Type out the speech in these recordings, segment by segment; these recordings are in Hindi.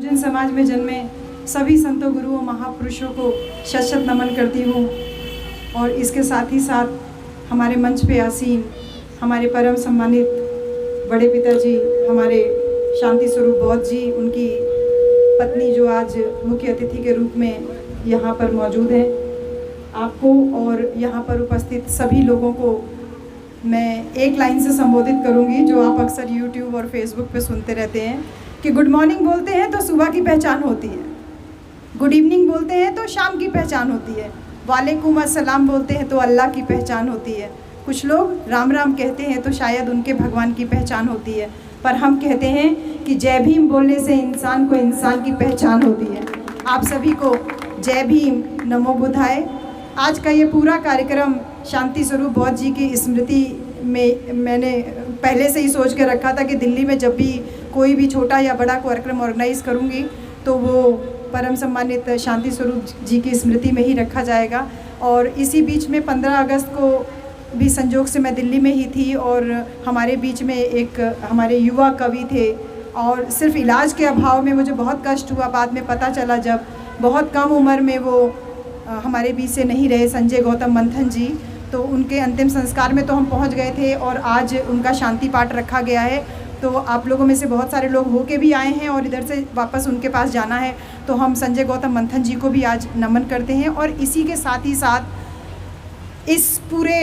जिन समाज में जन्मे सभी संतों गुरुओं महापुरुषों को शत शत नमन करती हूँ। और इसके साथ ही साथ हमारे मंच पे आसीन हमारे परम सम्मानित बड़े पिताजी हमारे शांति स्वरूप बौद्ध जी, उनकी पत्नी जो आज मुख्य अतिथि के रूप में यहाँ पर मौजूद हैं, आपको और यहाँ पर उपस्थित सभी लोगों को मैं एक लाइन से संबोधित करूँगी जो आप अक्सर यूट्यूब और फेसबुक पे सुनते रहते हैं कि गुड मॉर्निंग बोलते हैं तो सुबह की पहचान होती है, गुड इवनिंग बोलते हैं तो शाम की पहचान होती है, वालेकुम अस्सलाम बोलते हैं तो अल्लाह की पहचान होती है, कुछ लोग राम राम कहते हैं तो शायद उनके भगवान की पहचान होती है, पर हम कहते हैं कि जय भीम बोलने से इंसान को इंसान की पहचान होती है। आप सभी को जय भीम, नमो बुद्धाय। आज का ये पूरा कार्यक्रम शांति स्वरूप बौद्ध जी की स्मृति में मैंने पहले से ही सोच के रखा था कि दिल्ली में जब भी कोई भी छोटा या बड़ा कार्यक्रम ऑर्गेनाइज़ करूँगी तो वो परम सम्मानित शांति स्वरूप जी की स्मृति में ही रखा जाएगा। और इसी बीच में 15 अगस्त को भी संजोग से मैं दिल्ली में ही थी और हमारे बीच में एक हमारे युवा कवि थे और सिर्फ इलाज के अभाव में मुझे बहुत कष्ट हुआ। बाद में पता चला जब बहुत कम उम्र में वो हमारे बीच से नहीं रहे, संजय गौतम मंथन जी, तो उनके अंतिम संस्कार में तो हम पहुंच गए थे और आज उनका शांति पाठ रखा गया है। तो आप लोगों में से बहुत सारे लोग होके भी आए हैं और इधर से वापस उनके पास जाना है, तो हम संजय गौतम मंथन जी को भी आज नमन करते हैं। और इसी के साथ ही साथ इस पूरे,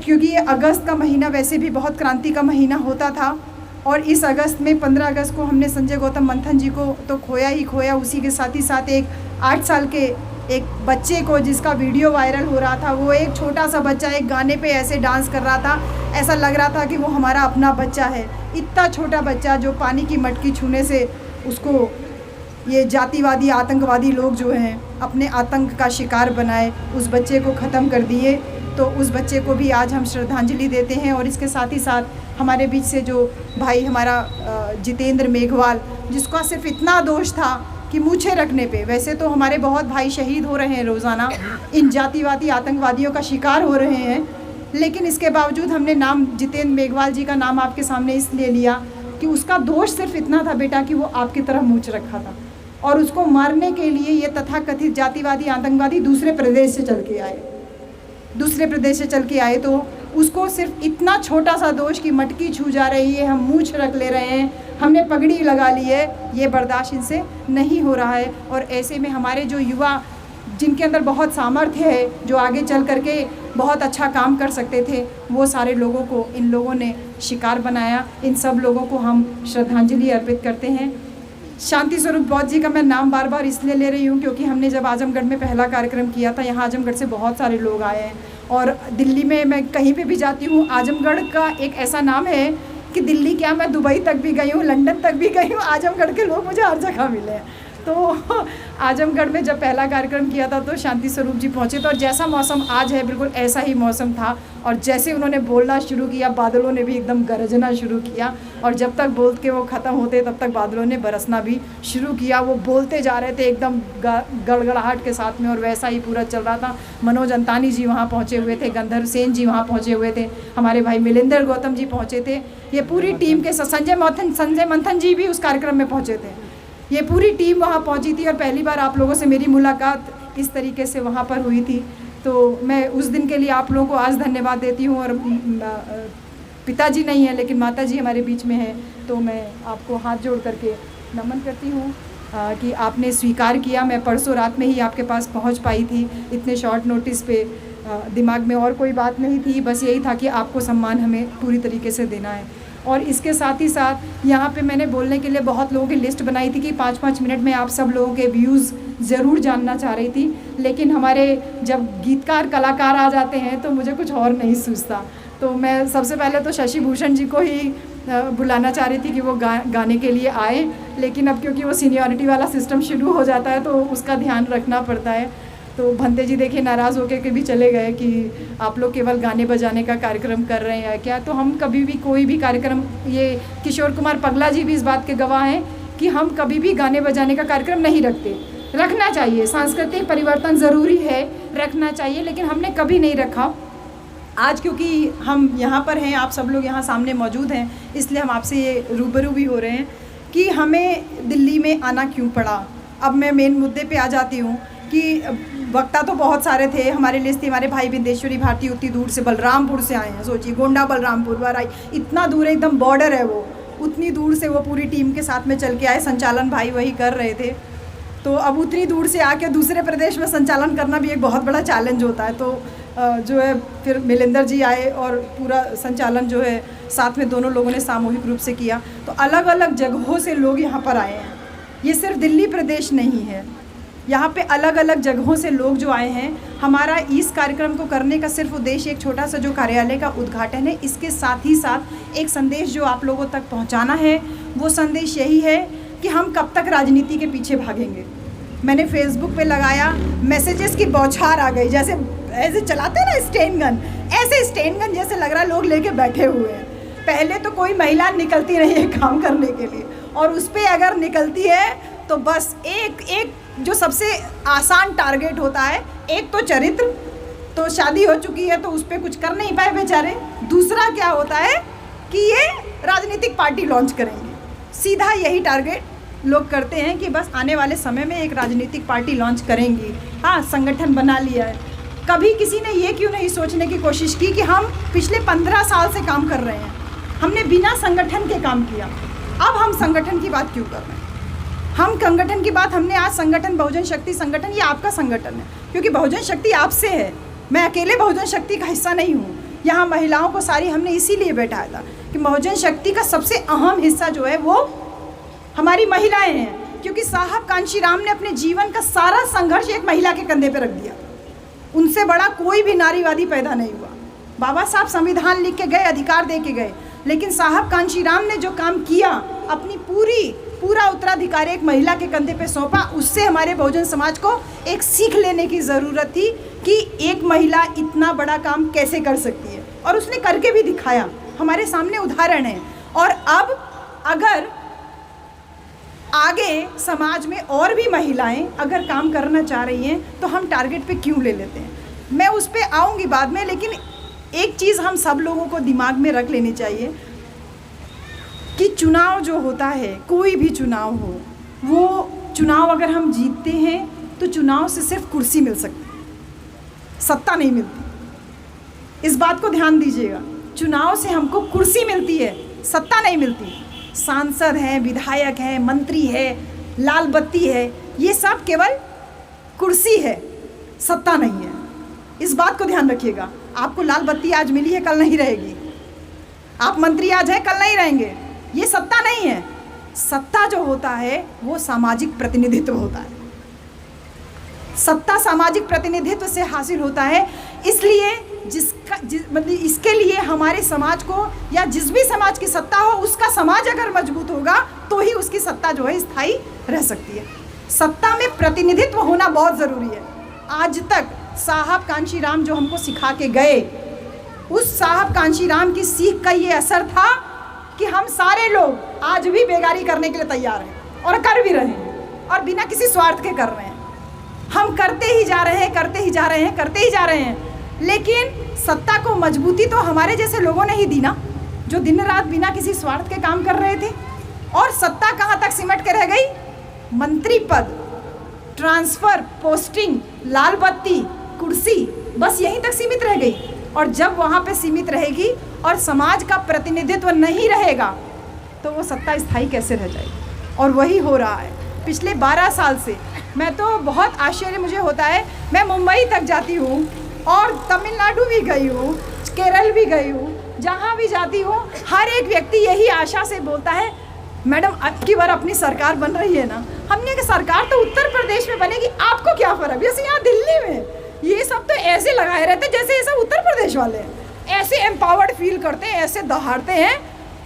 क्योंकि ये अगस्त का महीना वैसे भी बहुत क्रांति का महीना होता था और इस अगस्त में 15 अगस्त को हमने संजय गौतम मंथन जी को तो खोया ही खोया, उसी के साथ ही साथ एक 8 साल के एक बच्चे को जिसका वीडियो वायरल हो रहा था। वो एक छोटा सा बच्चा एक गाने पे ऐसे डांस कर रहा था, ऐसा लग रहा था कि वो हमारा अपना बच्चा है। इतना छोटा बच्चा जो पानी की मटकी छूने से उसको ये जातिवादी आतंकवादी लोग जो हैं अपने आतंक का शिकार बनाए, उस बच्चे को ख़त्म कर दिए। तो उस बच्चे को भी आज हम श्रद्धांजलि देते हैं। और इसके साथ ही साथ हमारे बीच से जो भाई हमारा जितेंद्र मेघवाल, जिसका सिर्फ इतना दोष था कि मूछें रखने पे, वैसे तो हमारे बहुत भाई शहीद हो रहे हैं रोज़ाना, इन जातिवादी आतंकवादियों का शिकार हो रहे हैं, लेकिन इसके बावजूद हमने नाम जितेंद्र मेघवाल जी का नाम आपके सामने इसलिए लिया कि उसका दोष सिर्फ इतना था बेटा कि वो आपकी तरह मूछ रखा था और उसको मारने के लिए ये तथाकथित जातिवादी आतंकवादी दूसरे प्रदेश से चल के आए। तो उसको सिर्फ इतना छोटा सा दोष कि मटकी छू जा रही है, हम मूछ रख ले रहे हैं, हमने पगड़ी लगा ली है, ये बर्दाश्त इनसे नहीं हो रहा है। और ऐसे में हमारे जो युवा जिनके अंदर बहुत सामर्थ्य है, जो आगे चल करके बहुत अच्छा काम कर सकते थे, वो सारे लोगों को इन लोगों ने शिकार बनाया। इन सब लोगों को हम श्रद्धांजलि अर्पित करते हैं। शांति स्वरूप बौद्ध जी का मैं नाम बार बार इसलिए ले रही हूँ क्योंकि हमने जब आजमगढ़ में पहला कार्यक्रम किया था, यहाँ आजमगढ़ से बहुत सारे लोग आए हैं और दिल्ली में मैं कहीं पे भी जाती हूँ, आजमगढ़ का एक ऐसा नाम है कि दिल्ली क्या, मैं दुबई तक भी गई हूँ, लंदन तक भी गई हूँ, आजमगढ़ के लोग मुझे हर जगह मिले हैं। तो आजमगढ़ में जब पहला कार्यक्रम किया था तो शांति स्वरूप जी पहुँचे तो और जैसा मौसम आज है बिल्कुल ऐसा ही मौसम था। और जैसे उन्होंने बोलना शुरू किया, बादलों ने भी एकदम गरजना शुरू किया और जब तक बोल के वो ख़त्म होते तब तक बादलों ने बरसना भी शुरू किया। वो बोलते जा रहे थे एकदम गड़गड़ाहट के साथ में और वैसा ही पूरा चल रहा था। मनोज अंतानी जी वहाँ पहुँचे हुए थे, गंधर्व सेन जी वहाँ पहुँचे हुए थे, हमारे भाई मिलिंदर गौतम जी पहुँचे थे, ये पूरी टीम के साथ संजय मंथन जी भी उस कार्यक्रम में पहुँचे थे। ये पूरी टीम वहाँ पहुँची थी और पहली बार आप लोगों से मेरी मुलाकात इस तरीके से वहाँ पर हुई थी। तो मैं उस दिन के लिए आप लोगों को आज धन्यवाद देती हूँ। और पिताजी नहीं है लेकिन माताजी हमारे बीच में है, तो मैं आपको हाथ जोड़ करके नमन करती हूँ कि आपने स्वीकार किया। मैं परसों रात में ही आपके पास पहुँच पाई थी, इतने शॉर्ट नोटिस पे दिमाग में और कोई बात नहीं थी, बस यही था कि आपको सम्मान हमें पूरी तरीके से देना है। और इसके साथ ही साथ यहाँ पे मैंने बोलने के लिए बहुत लोगों की लिस्ट बनाई थी कि 5-5 मिनट में आप सब लोगों के व्यूज़ ज़रूर जानना चाह रही थी, लेकिन हमारे जब गीतकार कलाकार आ जाते हैं तो मुझे कुछ और नहीं सूझता। तो मैं सबसे पहले तो शशि भूषण जी को ही बुलाना चाह रही थी कि वो गाने के लिए आए, लेकिन अब क्योंकि वो सीनियरिटी वाला सिस्टम शुरू हो जाता है तो उसका ध्यान रखना पड़ता है। तो भंते जी देखिए नाराज़ होकर के भी चले गए कि आप लोग केवल गाने बजाने का कार्यक्रम कर रहे हैं क्या। तो हम कभी भी कोई भी कार्यक्रम, ये किशोर कुमार पगला जी भी इस बात के गवाह हैं कि हम कभी भी गाने बजाने का कार्यक्रम नहीं रखते। रखना चाहिए, सांस्कृतिक परिवर्तन ज़रूरी है, रखना चाहिए, लेकिन हमने कभी नहीं रखा। आज क्योंकि हम यहाँ पर हैं, आप सब लोग यहाँ सामने मौजूद हैं, इसलिए हम आपसे ये रूबरू भी हो रहे हैं कि हमें दिल्ली में आना क्यों पड़ा। अब मैं मेन मुद्दे पे आ जाती हूँ कि वक्ता तो बहुत सारे थे, हमारे लिस्ट थी, हमारे भाई बिंदेश्वरी भारती उतनी दूर से बलरामपुर से आए हैं, सोचिए गोंडा बलरामपुर वाराई इतना दूर है, एकदम बॉर्डर है वो, उतनी दूर से वो पूरी टीम के साथ में चल के आए, संचालन भाई वही कर रहे थे। तो अब उतनी दूर से आके दूसरे प्रदेश में संचालन करना भी एक बहुत बड़ा चैलेंज होता है। तो जो है फिर मिलेंदर जी आए और पूरा संचालन जो है साथ में दोनों लोगों ने सामूहिक रूप से किया। तो अलग अलग जगहों से लोग यहाँ पर आए हैं, ये सिर्फ दिल्ली प्रदेश नहीं है, यहाँ पे अलग अलग जगहों से लोग जो आए हैं। हमारा इस कार्यक्रम को करने का सिर्फ उद्देश्य एक छोटा सा जो कार्यालय का उद्घाटन है, इसके साथ ही साथ एक संदेश जो आप लोगों तक पहुँचाना है। वो संदेश यही है कि हम कब तक राजनीति के पीछे भागेंगे। मैंने फेसबुक पे लगाया, मैसेजेस की बौछार आ गई, जैसे ऐसे चलाते हैं ना स्टेन गन, ऐसे स्टेन गन जैसे लग रहा है लोग लेके बैठे हुए हैं। पहले तो कोई महिला निकलती नहीं है काम करने के लिए, और उस पर अगर निकलती है तो बस एक जो सबसे आसान टारगेट होता है, एक तो चरित्र, तो शादी हो चुकी है तो उस पर कुछ कर नहीं पाए बेचारे। दूसरा क्या होता है कि ये राजनीतिक पार्टी लॉन्च करेंगे, सीधा यही टारगेट लोग करते हैं कि बस आने वाले समय में एक राजनीतिक पार्टी लॉन्च करेंगी। हाँ, संगठन बना लिया है। कभी किसी ने ये क्यों नहीं सोचने की कोशिश की कि हम पिछले 15 साल से काम कर रहे हैं, हमने बिना संगठन के काम किया, अब हम संगठन की बात क्यों कर रहे हैं। हम संगठन की बात, हमने आज संगठन बहुजन शक्ति संगठन, ये आपका संगठन है, क्योंकि बहुजन शक्ति आपसे है, मैं अकेले बहुजन शक्ति का हिस्सा नहीं हूँ। यहाँ महिलाओं को सारी हमने इसीलिए बैठाया था कि बहुजन शक्ति का सबसे अहम हिस्सा जो है वो हमारी महिलाएं हैं, क्योंकि साहब कांशीराम ने अपने जीवन का सारा संघर्ष एक महिला के कंधे पर रख दिया। उनसे बड़ा कोई भी नारीवादी पैदा नहीं हुआ। बाबा साहब संविधान लिख के गए, अधिकार दे के गए, लेकिन साहब कांशीराम ने जो काम किया, अपनी पूरा उत्तराधिकार एक महिला के कंधे पे सौंपा। उससे हमारे बहुजन समाज को एक सीख लेने की ज़रूरत थी कि एक महिला इतना बड़ा काम कैसे कर सकती है, और उसने करके भी दिखाया। हमारे सामने उदाहरण है। और अब अगर आगे समाज में और भी महिलाएं अगर काम करना चाह रही हैं तो हम टारगेट पे क्यों ले लेते हैं। मैं उस पर आऊँगी बाद में, लेकिन एक चीज़ हम सब लोगों को दिमाग में रख लेनी चाहिए कि चुनाव जो होता है, कोई भी चुनाव हो, वो चुनाव अगर हम जीतते हैं तो चुनाव से सिर्फ कुर्सी मिल सकती है, सत्ता नहीं मिलती। इस बात को ध्यान दीजिएगा, चुनाव से हमको कुर्सी मिलती है, सत्ता नहीं मिलती। सांसद है, विधायक है, मंत्री है, लाल बत्ती है, ये सब केवल कुर्सी है, सत्ता नहीं है। इस बात को ध्यान रखिएगा। आपको लाल बत्ती आज मिली है, कल नहीं रहेगी। आप मंत्री आज हैं, कल नहीं रहेंगे। ये सत्ता नहीं है। सत्ता जो होता है वो सामाजिक प्रतिनिधित्व होता है। सत्ता सामाजिक प्रतिनिधित्व से हासिल होता है। इसलिए मतलब इसके लिए हमारे समाज को, या जिस भी समाज की सत्ता हो, उसका समाज अगर मजबूत होगा तो ही उसकी सत्ता जो है स्थायी रह सकती है। सत्ता में प्रतिनिधित्व होना बहुत ज़रूरी है। आज तक साहब कांशीराम जो हमको सिखा के गए, उस साहब कांशीराम की सीख का ये असर था कि हम सारे लोग आज भी बेगारी करने के लिए तैयार हैं, और कर भी रहे हैं, और बिना किसी स्वार्थ के कर रहे हैं। हम करते ही जा रहे हैं, करते ही जा रहे हैं, करते ही जा रहे हैं। लेकिन सत्ता को मजबूती तो हमारे जैसे लोगों ने ही दी ना, जो दिन रात बिना किसी स्वार्थ के काम कर रहे थे। और सत्ता कहाँ तक सिमट के रह गई? मंत्री पद, ट्रांसफ़र, पोस्टिंग, लाल बत्ती, कुर्सी, बस यहीं तक सीमित रह गई। और जब वहाँ पे सीमित रहेगी और समाज का प्रतिनिधित्व नहीं रहेगा तो वो सत्ता स्थायी कैसे रह जाएगी। और वही हो रहा है पिछले 12 साल से। मैं तो बहुत आश्चर्य मुझे होता है, मैं मुंबई तक जाती हूँ और तमिलनाडु भी गई हूँ, केरल भी गई हूँ, जहाँ भी जाती हूँ हर एक व्यक्ति यही आशा से बोलता है, मैडम अब की बार अपनी सरकार बन रही है ना। हमने कहा सरकार तो उत्तर प्रदेश में बनेगी, आपको क्या फ़र्क। जैसे यहाँ दिल्ली में ये सब तो ऐसे लगाए रहते जैसे ये सब उत्तर प्रदेश वाले हैं, ऐसे एम्पावर्ड फील करते हैं, ऐसे दहाड़ते हैं।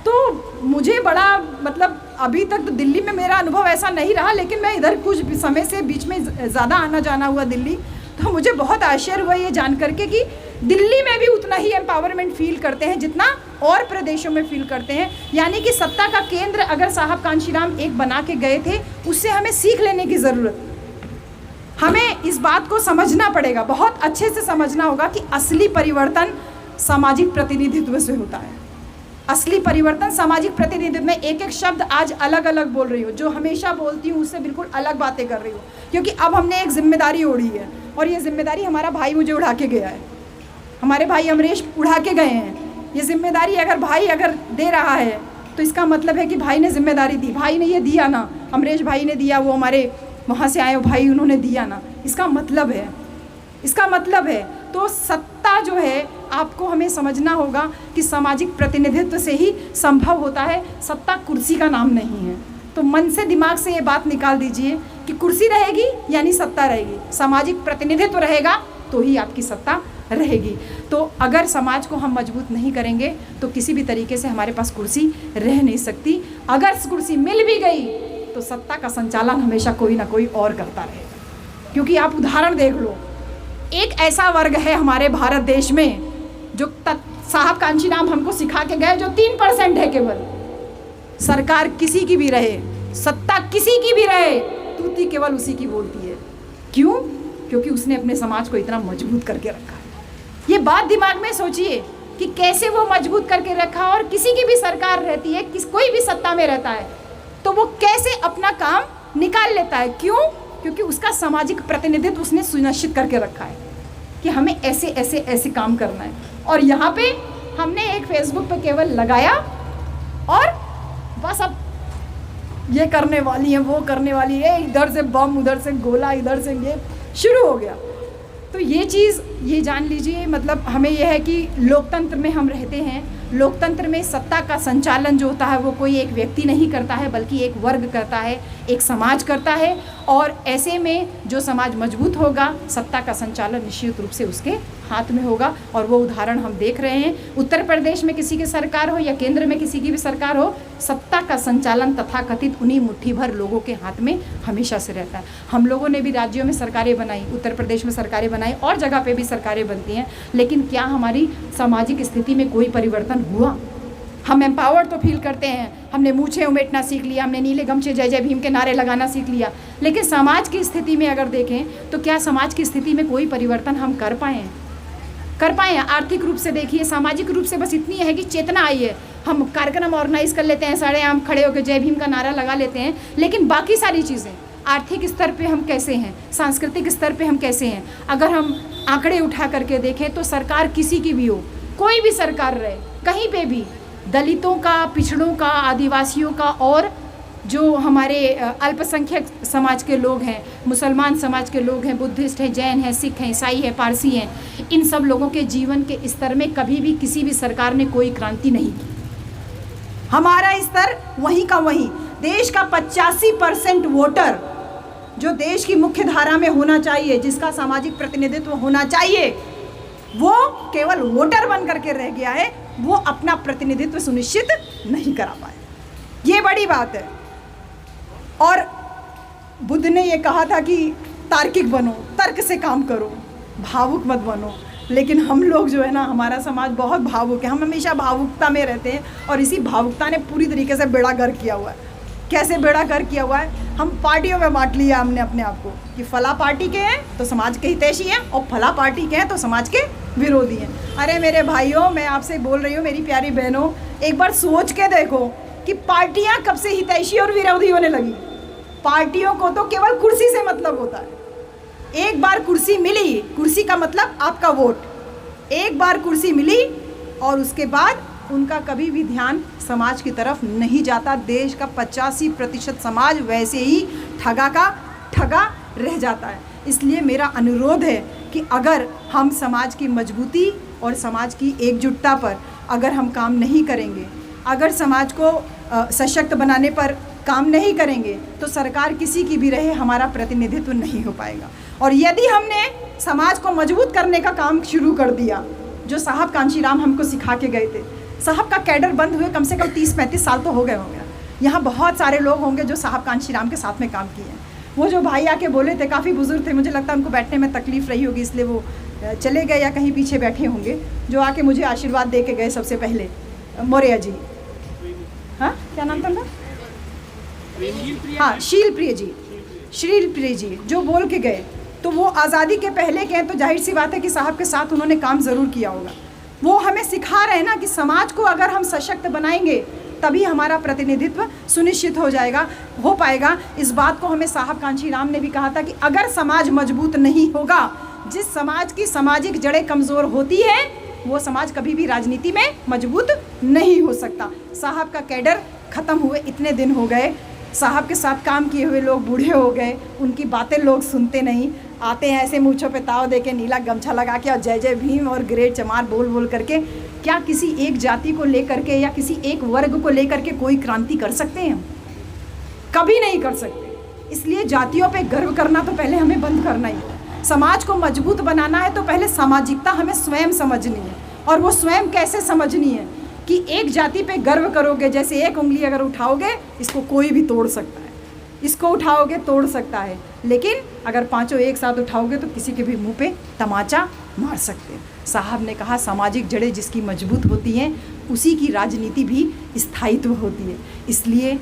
तो मुझे बड़ा मतलब अभी तक तो दिल्ली में मेरा अनुभव ऐसा नहीं रहा, लेकिन मैं इधर कुछ समय से बीच में ज़्यादा आना जाना हुआ दिल्ली, तो मुझे बहुत आश्चर्य हुआ ये जान करके कि दिल्ली में भी उतना ही एम्पावरमेंट फील करते हैं जितना और प्रदेशों में फील करते हैं। यानी कि सत्ता का केंद्र अगर साहब कांशीराम एक बना के गए थे, उससे हमें सीख लेने की ज़रूरत। हमें इस बात को समझना पड़ेगा, बहुत अच्छे से समझना होगा कि असली परिवर्तन सामाजिक प्रतिनिधित्व से होता है। असली परिवर्तन सामाजिक प्रतिनिधित्व में एक एक शब्द आज अलग अलग बोल रही हूँ, जो हमेशा बोलती हूँ उससे बिल्कुल अलग बातें कर रही हूँ, क्योंकि अब हमने एक जिम्मेदारी ओढ़ी है और ये जिम्मेदारी हमारा भाई मुझे उड़ा के गया है, हमारे भाई अमरीश उड़ा के गए हैं। ये जिम्मेदारी अगर भाई अगर दे रहा है तो इसका मतलब है कि भाई ने जिम्मेदारी दी, भाई ने ये दिया ना, अमरीश भाई ने दिया, वो हमारे वहाँ से आए भाई उन्होंने दिया ना, इसका मतलब है। तो सत्ता जो है आपको हमें समझना होगा कि सामाजिक प्रतिनिधित्व से ही संभव होता है, सत्ता कुर्सी का नाम नहीं है। तो मन से दिमाग से ये बात निकाल दीजिए कि कुर्सी रहेगी यानी सत्ता रहेगी, सामाजिक प्रतिनिधित्व रहेगा तो ही आपकी सत्ता रहेगी। तो अगर समाज को हम मजबूत नहीं करेंगे तो किसी भी तरीके से हमारे पास कुर्सी रह नहीं सकती। अगर कुर्सी मिल भी गई तो सत्ता का संचालन हमेशा कोई ना कोई और करता रहेगा। क्योंकि आप उदाहरण देख लो, एक ऐसा वर्ग है हमारे भारत देश में जो साहब कांशीराम हमको सिखा के गए, जो 3% है केवल। सरकार किसी की भी रहे, सत्ता किसी की भी रहे, तूती केवल उसी की बोलती है। क्यों? क्योंकि उसने अपने समाज को इतना मजबूत करके रखा है। ये बात दिमाग में सोचिए कि कैसे वो मजबूत करके रखा, और किसी की भी सरकार रहती है, कोई भी सत्ता में रहता है तो वो कैसे अपना काम निकाल लेता है। क्यों? क्योंकि उसका सामाजिक प्रतिनिधित्व उसने सुनिश्चित करके रखा है कि हमें ऐसे ऐसे ऐसे काम करना है। और यहाँ पे हमने एक फेसबुक पे केवल लगाया और बस अब ये करने वाली है, वो करने वाली है, इधर से बम, उधर से गोला, इधर से ये शुरू हो गया। तो ये चीज़ ये जान लीजिए, मतलब हमें यह है कि लोकतंत्र में हम रहते हैं। लोकतंत्र में सत्ता का संचालन जो होता है वो कोई एक व्यक्ति नहीं करता है, बल्कि एक वर्ग करता है, एक समाज करता है। और ऐसे में जो समाज मजबूत होगा, सत्ता का संचालन निश्चित रूप से उसके हाथ में होगा। और वो उदाहरण हम देख रहे हैं, उत्तर प्रदेश में किसी की सरकार हो या केंद्र में किसी की भी सरकार हो, सत्ता का संचालन तथाकथित उन्हीं मुट्ठी भर लोगों के हाथ में हमेशा से रहता है। हम लोगों ने भी राज्यों में सरकारें बनाई, उत्तर प्रदेश में सरकारें बनाई, और जगह पे भी सरकारें बनती हैं, लेकिन क्या हमारी सामाजिक स्थिति में कोई परिवर्तन हुआ? हम एम्पावर्ड तो फील करते हैं, हमने मूछें उमेटना सीख लिया, हमने नीले गमछे जय जय भीम के नारे लगाना सीख लिया, लेकिन समाज की स्थिति में अगर देखें तो क्या समाज की स्थिति में कोई परिवर्तन हम कर पाए? आर्थिक रूप से देखिए, सामाजिक रूप से बस इतनी है कि चेतना आई है, हम कार्यक्रम ऑर्गेनाइज कर लेते हैं, सारे आम खड़े होकर जय भीम का नारा लगा लेते हैं, लेकिन बाकी सारी चीज़ें आर्थिक स्तर पे हम कैसे हैं, सांस्कृतिक स्तर पे हम कैसे हैं? अगर हम आंकड़े उठा करके देखें तो सरकार किसी की भी हो, कोई भी सरकार रहे, कहीं पे भी दलितों का, पिछड़ों का, आदिवासियों का, और जो हमारे अल्पसंख्यक समाज के लोग हैं, मुसलमान समाज के लोग हैं, बुद्धिस्ट हैं, जैन हैं, सिख हैं, ईसाई हैं, पारसी हैं, इन सब लोगों के जीवन के स्तर में कभी भी किसी भी सरकार ने कोई क्रांति नहीं की। हमारा स्तर वहीं का वहीं। देश का 85% वोटर जो देश की मुख्य धारा में होना चाहिए, जिसका सामाजिक प्रतिनिधित्व होना चाहिए, वो केवल वोटर बन करके रह गया है, वो अपना प्रतिनिधित्व सुनिश्चित नहीं करा पाए। ये बड़ी बात है। और बुद्ध ने ये कहा था कि तार्किक बनो, तर्क से काम करो, भावुक मत बनो। लेकिन हम लोग जो है ना, हमारा समाज बहुत भावुक है, हम हमेशा भावुकता में रहते हैं, और इसी भावुकता ने पूरी तरीके से बेड़ा गर्क किया हुआ है। कैसे बेड़ा गर्क किया हुआ है? हम पार्टियों में बांट लिया हमने अपने आप को कि फला पार्टी के हैं तो समाज के हितैषी हैं, और फला पार्टी के हैं तो समाज के विरोधी हैं। अरे मेरे भाइयों, मैं आपसे बोल रही हूँ, मेरी प्यारी बहनों, एक बार सोच के देखो कि पार्टियाँ कब से हितैषी और विरोधी होने लगी। पार्टियों को तो केवल कुर्सी से मतलब होता है। एक बार कुर्सी मिली, कुर्सी का मतलब आपका वोट, एक बार कुर्सी मिली और उसके बाद उनका कभी भी ध्यान समाज की तरफ नहीं जाता। देश का 85% समाज वैसे ही ठगा का ठगा रह जाता है। इसलिए मेरा अनुरोध है कि अगर हम समाज की मजबूती और समाज की एकजुटता पर अगर हम काम नहीं करेंगे, अगर समाज को सशक्त बनाने पर काम नहीं करेंगे, तो सरकार किसी की भी रहे, हमारा प्रतिनिधित्व नहीं हो पाएगा। और यदि हमने समाज को मजबूत करने का काम शुरू कर दिया, जो साहब कांशीराम हमको सिखा के गए थे, साहब का कैडर बंद हुए कम से कम 30-35 साल तो हो गए होंगे। यहाँ बहुत सारे लोग होंगे जो साहब कांशीराम के साथ में काम किए हैं। वो जो भाई आके बोले थे, काफ़ी बुजुर्ग थे, मुझे लगता है उनको बैठने में तकलीफ़ रही होगी, इसलिए वो चले गए या कहीं पीछे बैठे होंगे। जो आके मुझे आशीर्वाद दे के गए सबसे पहले, मौर्य जी, हाँ क्या नाम था उनका? हाँ, शीलप्रिय जी, शीलप्रिय जी जो बोल के गए, तो वो आज़ादी के पहले के हैं, तो जाहिर सी बात है कि साहब के साथ उन्होंने काम ज़रूर किया होगा। वो हमें सिखा रहे हैं ना कि समाज को अगर हम सशक्त बनाएंगे तभी हमारा प्रतिनिधित्व सुनिश्चित हो पाएगा। इस बात को हमें साहब कांशीराम ने भी कहा था कि अगर समाज मजबूत नहीं होगा, जिस समाज की सामाजिक जड़ें कमज़ोर होती है वो समाज कभी भी राजनीति में मजबूत नहीं हो सकता। साहब का कैडर ख़त्म हुए इतने दिन हो गए, साहब के साथ काम किए हुए लोग बूढ़े हो गए, उनकी बातें लोग सुनते नहीं, आते हैं ऐसे मूँछों पे ताव दे के, नीला गमछा लगा के और जय जय भीम और ग्रेट चमार बोल बोल करके। क्या किसी एक जाति को लेकर के या किसी एक वर्ग को लेकर के कोई क्रांति कर सकते हैं? कभी नहीं कर सकते। इसलिए जातियों पे गर्व करना तो पहले हमें बंद करना ही है। समाज को मजबूत बनाना है तो पहले सामाजिकता हमें स्वयं समझनी है। और वो स्वयं कैसे समझनी है कि एक जाति पे गर्व करोगे, जैसे एक उंगली अगर उठाओगे इसको कोई भी तोड़ सकता है, इसको उठाओगे तोड़ सकता है, लेकिन अगर पांचों एक साथ उठाओगे तो किसी के भी मुंह पे तमाचा मार सकते हैं। साहब ने कहा सामाजिक जड़ें जिसकी मजबूत होती हैं उसी की राजनीति भी स्थायित्व होती है। इसलिए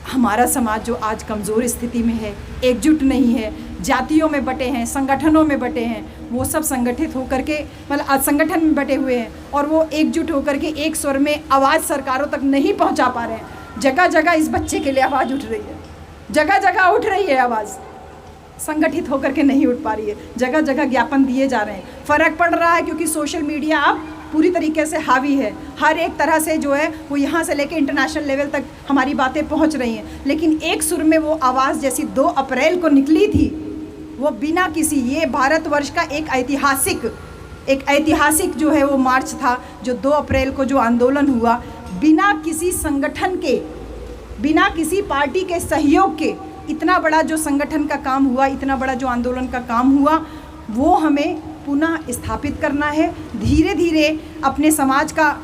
हमारा समाज जो आज कमज़ोर स्थिति में है, एकजुट नहीं है, जातियों में बटे हैं, संगठनों में बटे हैं, वो सब संगठित होकर के मतलब संगठन में बटे हुए हैं और वो एकजुट होकर के एक स्वर में आवाज़ सरकारों तक नहीं पहुंचा पा रहे हैं। जगह जगह इस बच्चे के लिए आवाज़ उठ रही है, जगह जगह उठ रही है आवाज़, संगठित होकर के नहीं उठ पा रही है। जगह जगह ज्ञापन दिए जा रहे हैं, फ़र्क पड़ रहा है क्योंकि सोशल मीडिया अब पूरी तरीके से हावी है। हर एक तरह से जो है वो यहाँ से लेके इंटरनेशनल लेवल तक हमारी बातें पहुँच रही हैं। लेकिन एक सुर में वो आवाज़ जैसी 2 अप्रैल को निकली थी, वो बिना किसी, ये भारतवर्ष का एक ऐतिहासिक जो है वो मार्च था, जो 2 अप्रैल को जो आंदोलन हुआ, बिना किसी संगठन के, बिना किसी पार्टी के सहयोग के इतना बड़ा जो संगठन का काम हुआ, इतना बड़ा जो आंदोलन का काम हुआ, वो हमें पुनः स्थापित करना है। धीरे धीरे अपने समाज का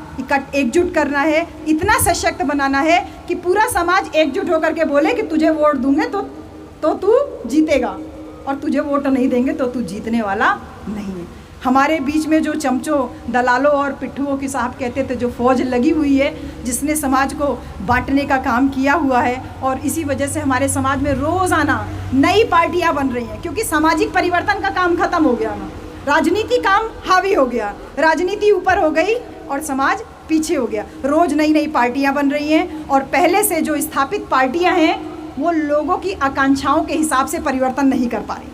एकजुट करना है, इतना सशक्त बनाना है कि पूरा समाज एकजुट होकर के बोले कि तुझे वोट दूंगे तो तू जीतेगा और तुझे वोट नहीं देंगे तो तू जीतने वाला नहीं है। हमारे बीच में जो चमचों, दलालों और पिट्ठुओं की साहब कहते थे जो फौज लगी हुई है, जिसने समाज को बांटने का काम किया हुआ है, और इसी वजह से हमारे समाज में रोज़ाना नई पार्टियां बन रही हैं, क्योंकि सामाजिक परिवर्तन का काम खत्म हो गया ना, राजनीति काम हावी हो गया, राजनीति ऊपर हो गई और समाज पीछे हो गया। रोज़ नई नई पार्टियां बन रही हैं और पहले से जो स्थापित पार्टियां हैं वो लोगों की आकांक्षाओं के हिसाब से परिवर्तन नहीं कर पा रही।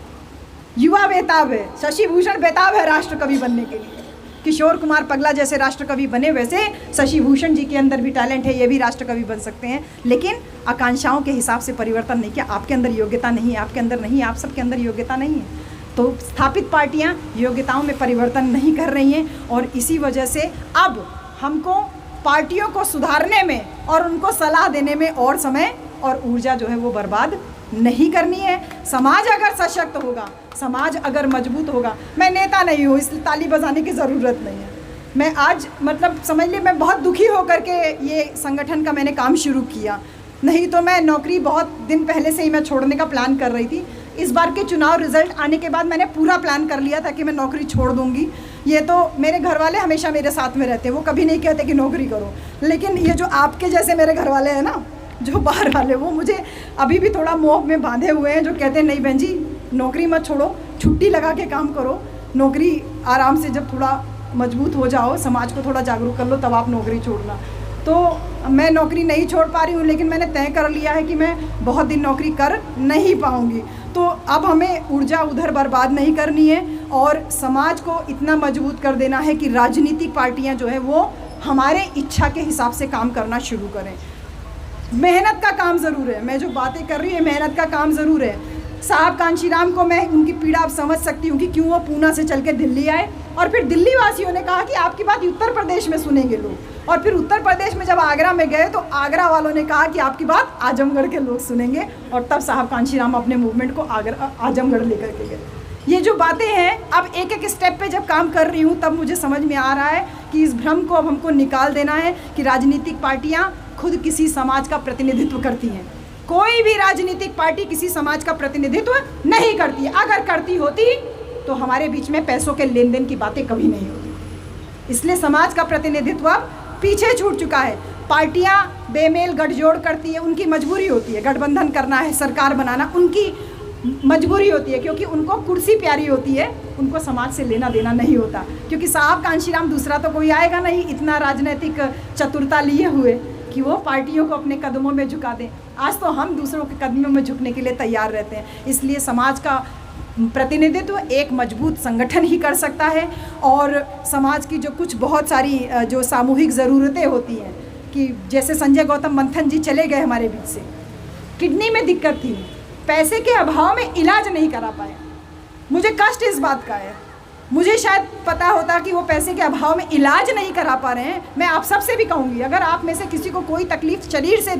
युवा बेताब है, शशि भूषण बेताब है राष्ट्र कवि बनने के लिए। किशोर कुमार पगला जैसे राष्ट्र कवि बने, वैसे शशि भूषण जी के अंदर भी टैलेंट है, ये भी राष्ट्र कवि बन सकते हैं, लेकिन आकांक्षाओं के हिसाब से परिवर्तन नहीं किया। आपके अंदर योग्यता नहीं है, आपके अंदर नहीं है, आप सबके अंदर योग्यता नहीं है, तो स्थापित पार्टियां योग्यताओं में परिवर्तन नहीं कर रही हैं। और इसी वजह से अब हमको पार्टियों को सुधारने में और उनको सलाह देने में और समय और ऊर्जा जो है वो बर्बाद नहीं करनी है। समाज अगर सशक्त होगा, समाज अगर मजबूत होगा, मैं नेता नहीं हूँ इसलिए ताली बजाने की ज़रूरत नहीं है। मैं आज मतलब समझ लीजिए मैं बहुत दुखी होकर के ये संगठन का मैंने काम शुरू किया, नहीं तो मैं नौकरी बहुत दिन पहले से ही मैं छोड़ने का प्लान कर रही थी। इस बार के चुनाव रिजल्ट आने के बाद मैंने पूरा प्लान कर लिया था कि मैं नौकरी छोड़ दूंगी। ये तो मेरे घर वाले हमेशा मेरे साथ में रहते हैं, वो कभी नहीं कहते कि नौकरी करो, लेकिन ये जो आपके जैसे मेरे घर वाले हैं ना, जो बाहर वाले, वो मुझे अभी भी थोड़ा मोह में बांधे हुए हैं, जो कहते हैं नहीं बहन जी नौकरी मत छोड़ो, छुट्टी लगा के काम करो, नौकरी आराम से जब थोड़ा मजबूत हो जाओ, समाज को थोड़ा जागरूक कर लो, तब आप नौकरी छोड़ना। तो मैं नौकरी नहीं छोड़ पा रही हूँ, लेकिन मैंने तय कर लिया है कि मैं बहुत दिन नौकरी कर नहीं पाऊँगी। तो अब हमें ऊर्जा उधर बर्बाद नहीं करनी है और समाज को इतना मजबूत कर देना है कि राजनीतिक पार्टियाँ जो है वो हमारे इच्छा के हिसाब से काम करना शुरू करें। मेहनत का काम ज़रूर है, मैं जो बातें कर रही है मेहनत का काम ज़रूर है। साहब कांशीराम को मैं उनकी पीड़ा अब समझ सकती हूँ कि क्यों वो पूना से चल के दिल्ली आए, और फिर दिल्ली वासियों ने कहा कि आपकी बात उत्तर प्रदेश में सुनेंगे लोग, और फिर उत्तर प्रदेश में जब आगरा में गए तो आगरा वालों ने कहा कि आपकी बात आजमगढ़ के लोग सुनेंगे, और तब साहब कांशीराम अपने मूवमेंट को आजमगढ़ लेकर के गए। ये जो बातें हैं, अब एक एक स्टेप पे जब काम कर रही हूँ तब मुझे समझ में आ रहा है कि इस भ्रम को अब हमको निकाल देना है कि राजनीतिक पार्टियाँ खुद किसी समाज का प्रतिनिधित्व करती हैं। कोई भी राजनीतिक पार्टी किसी समाज का प्रतिनिधित्व नहीं करती है। अगर करती होती तो हमारे बीच में पैसों के लेन देन की बातें कभी नहीं होती। इसलिए समाज का प्रतिनिधित्व अब पीछे छूट चुका है। पार्टियां बेमेल गठजोड़ करती है, उनकी मजबूरी होती है, गठबंधन करना है, सरकार बनाना, मजबूरी होती है, क्योंकि उनको कुर्सी प्यारी होती है, उनको समाज से लेना देना नहीं होता, क्योंकि साहब कांशीराम दूसरा तो कोई आएगा नहीं इतना राजनीतिक चतुरता लिए हुए कि वो पार्टियों को अपने कदमों में झुका दें। आज तो हम दूसरों के कदमों में झुकने के लिए तैयार रहते हैं। इसलिए समाज का प्रतिनिधित्व एक मजबूत संगठन ही कर सकता है। और समाज की जो कुछ बहुत सारी जो सामूहिक ज़रूरतें होती हैं, कि जैसे संजय गौतम मंथन जी चले गए हमारे बीच से, किडनी में दिक्कत थी, पैसे के अभाव में इलाज नहीं करा पाए। मुझे कष्ट इस बात का है, मुझे शायद पता होता कि वो पैसे के अभाव में इलाज नहीं करा पा रहे हैं। मैं आप सबसे भी कहूँगी, अगर आप में से किसी को कोई तकलीफ शरीर से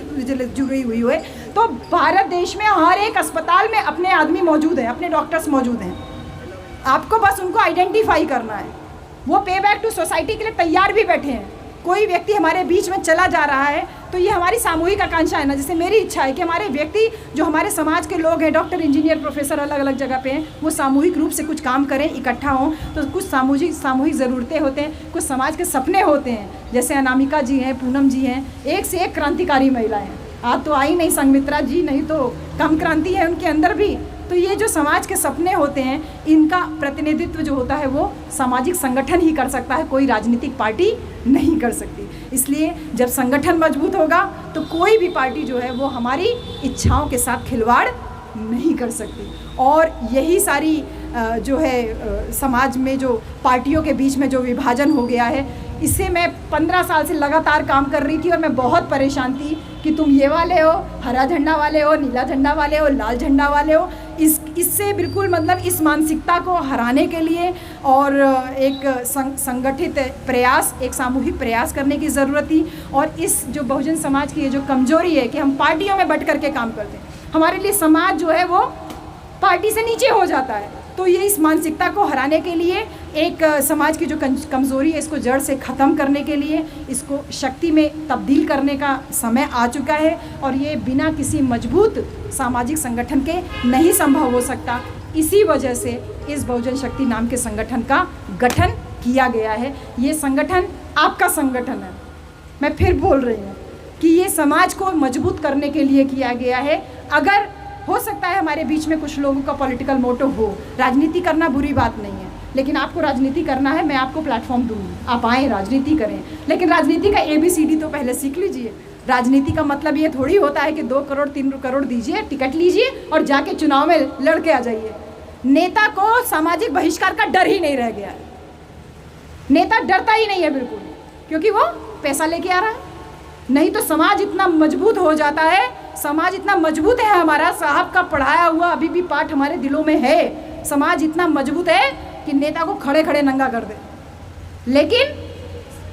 जुड़ी हुई है तो भारत देश में हर एक अस्पताल में अपने आदमी मौजूद हैं, अपने डॉक्टर्स मौजूद हैं। आपको बस उनको आइडेंटिफाई करना है। वो पे बैक टू सोसाइटी के लिए तैयार भी बैठे हैं। कोई व्यक्ति हमारे बीच में चला जा रहा है तो ये हमारी सामूहिक आकांक्षा है ना, जैसे मेरी इच्छा है कि हमारे व्यक्ति जो हमारे समाज के लोग हैं, डॉक्टर, इंजीनियर, प्रोफेसर अलग अलग जगह पे हैं, वो सामूहिक रूप से कुछ काम करें, इकट्ठा हों। तो कुछ सामूहिक ज़रूरतें होते हैं, कुछ समाज के सपने होते हैं, जैसे अनामिका जी हैं, पूनम जी हैं, एक से एक क्रांतिकारी महिलाएं हैं। आज तो आई नहीं संगमित्रा जी, नहीं तो कम क्रांति है उनके अंदर भी। तो ये जो समाज के सपने होते हैं, इनका प्रतिनिधित्व जो होता है वो सामाजिक संगठन ही कर सकता है, कोई राजनीतिक पार्टी नहीं कर सकती। इसलिए जब संगठन मजबूत होगा तो कोई भी पार्टी जो है वो हमारी इच्छाओं के साथ खिलवाड़ नहीं कर सकती। और यही सारी जो है समाज में जो पार्टियों के बीच में जो विभाजन हो गया है, इससे मैं 15 साल से लगातार काम कर रही थी और मैं बहुत परेशान थी कि तुम ये वाले हो, हरा झंडा वाले हो, नीला झंडा वाले हो, लाल झंडा वाले हो। इससे बिल्कुल मतलब इस मानसिकता को हराने के लिए और एक संगठित प्रयास, एक सामूहिक प्रयास करने की ज़रूरत थी। और इस जो बहुजन समाज की ये जो कमजोरी है कि हम पार्टियों में बट करके काम करते हैं, हमारे लिए समाज जो है वो पार्टी से नीचे हो जाता है। तो ये इस मानसिकता को हराने के लिए, एक समाज की जो कमज़ोरी है इसको जड़ से ख़त्म करने के लिए, इसको शक्ति में तब्दील करने का समय आ चुका है। और ये बिना किसी मजबूत सामाजिक संगठन के नहीं संभव हो सकता। इसी वजह से इस बहुजन शक्ति नाम के संगठन का गठन किया गया है। ये संगठन आपका संगठन है। मैं फिर बोल रही हूँ कि ये समाज को मजबूत करने के लिए किया गया है। अगर हो सकता है हमारे बीच में कुछ लोगों का पॉलिटिकल मोटिव हो, राजनीति करना बुरी बात नहीं है, लेकिन आपको राजनीति करना है, मैं आपको प्लेटफॉर्म दूंगी, आप आएँ, राजनीति करें। लेकिन राजनीति का ABCD तो पहले सीख लीजिए। राजनीति का मतलब ये थोड़ी होता है कि 2 करोड़ 3 करोड़ दीजिए, टिकट लीजिए और जाके चुनाव में लड़ के आ जाइए। नेता को सामाजिक बहिष्कार का डर ही नहीं रह गया है। नेता डरता ही नहीं है बिल्कुल, क्योंकि वो पैसा लेके आ रहा है। नहीं तो समाज इतना मजबूत हो जाता है, समाज इतना मजबूत है, हमारा साहब का पढ़ाया हुआ अभी भी पाठ हमारे दिलों में है। समाज इतना मजबूत है कि नेता को खड़े खड़े नंगा कर दे, लेकिन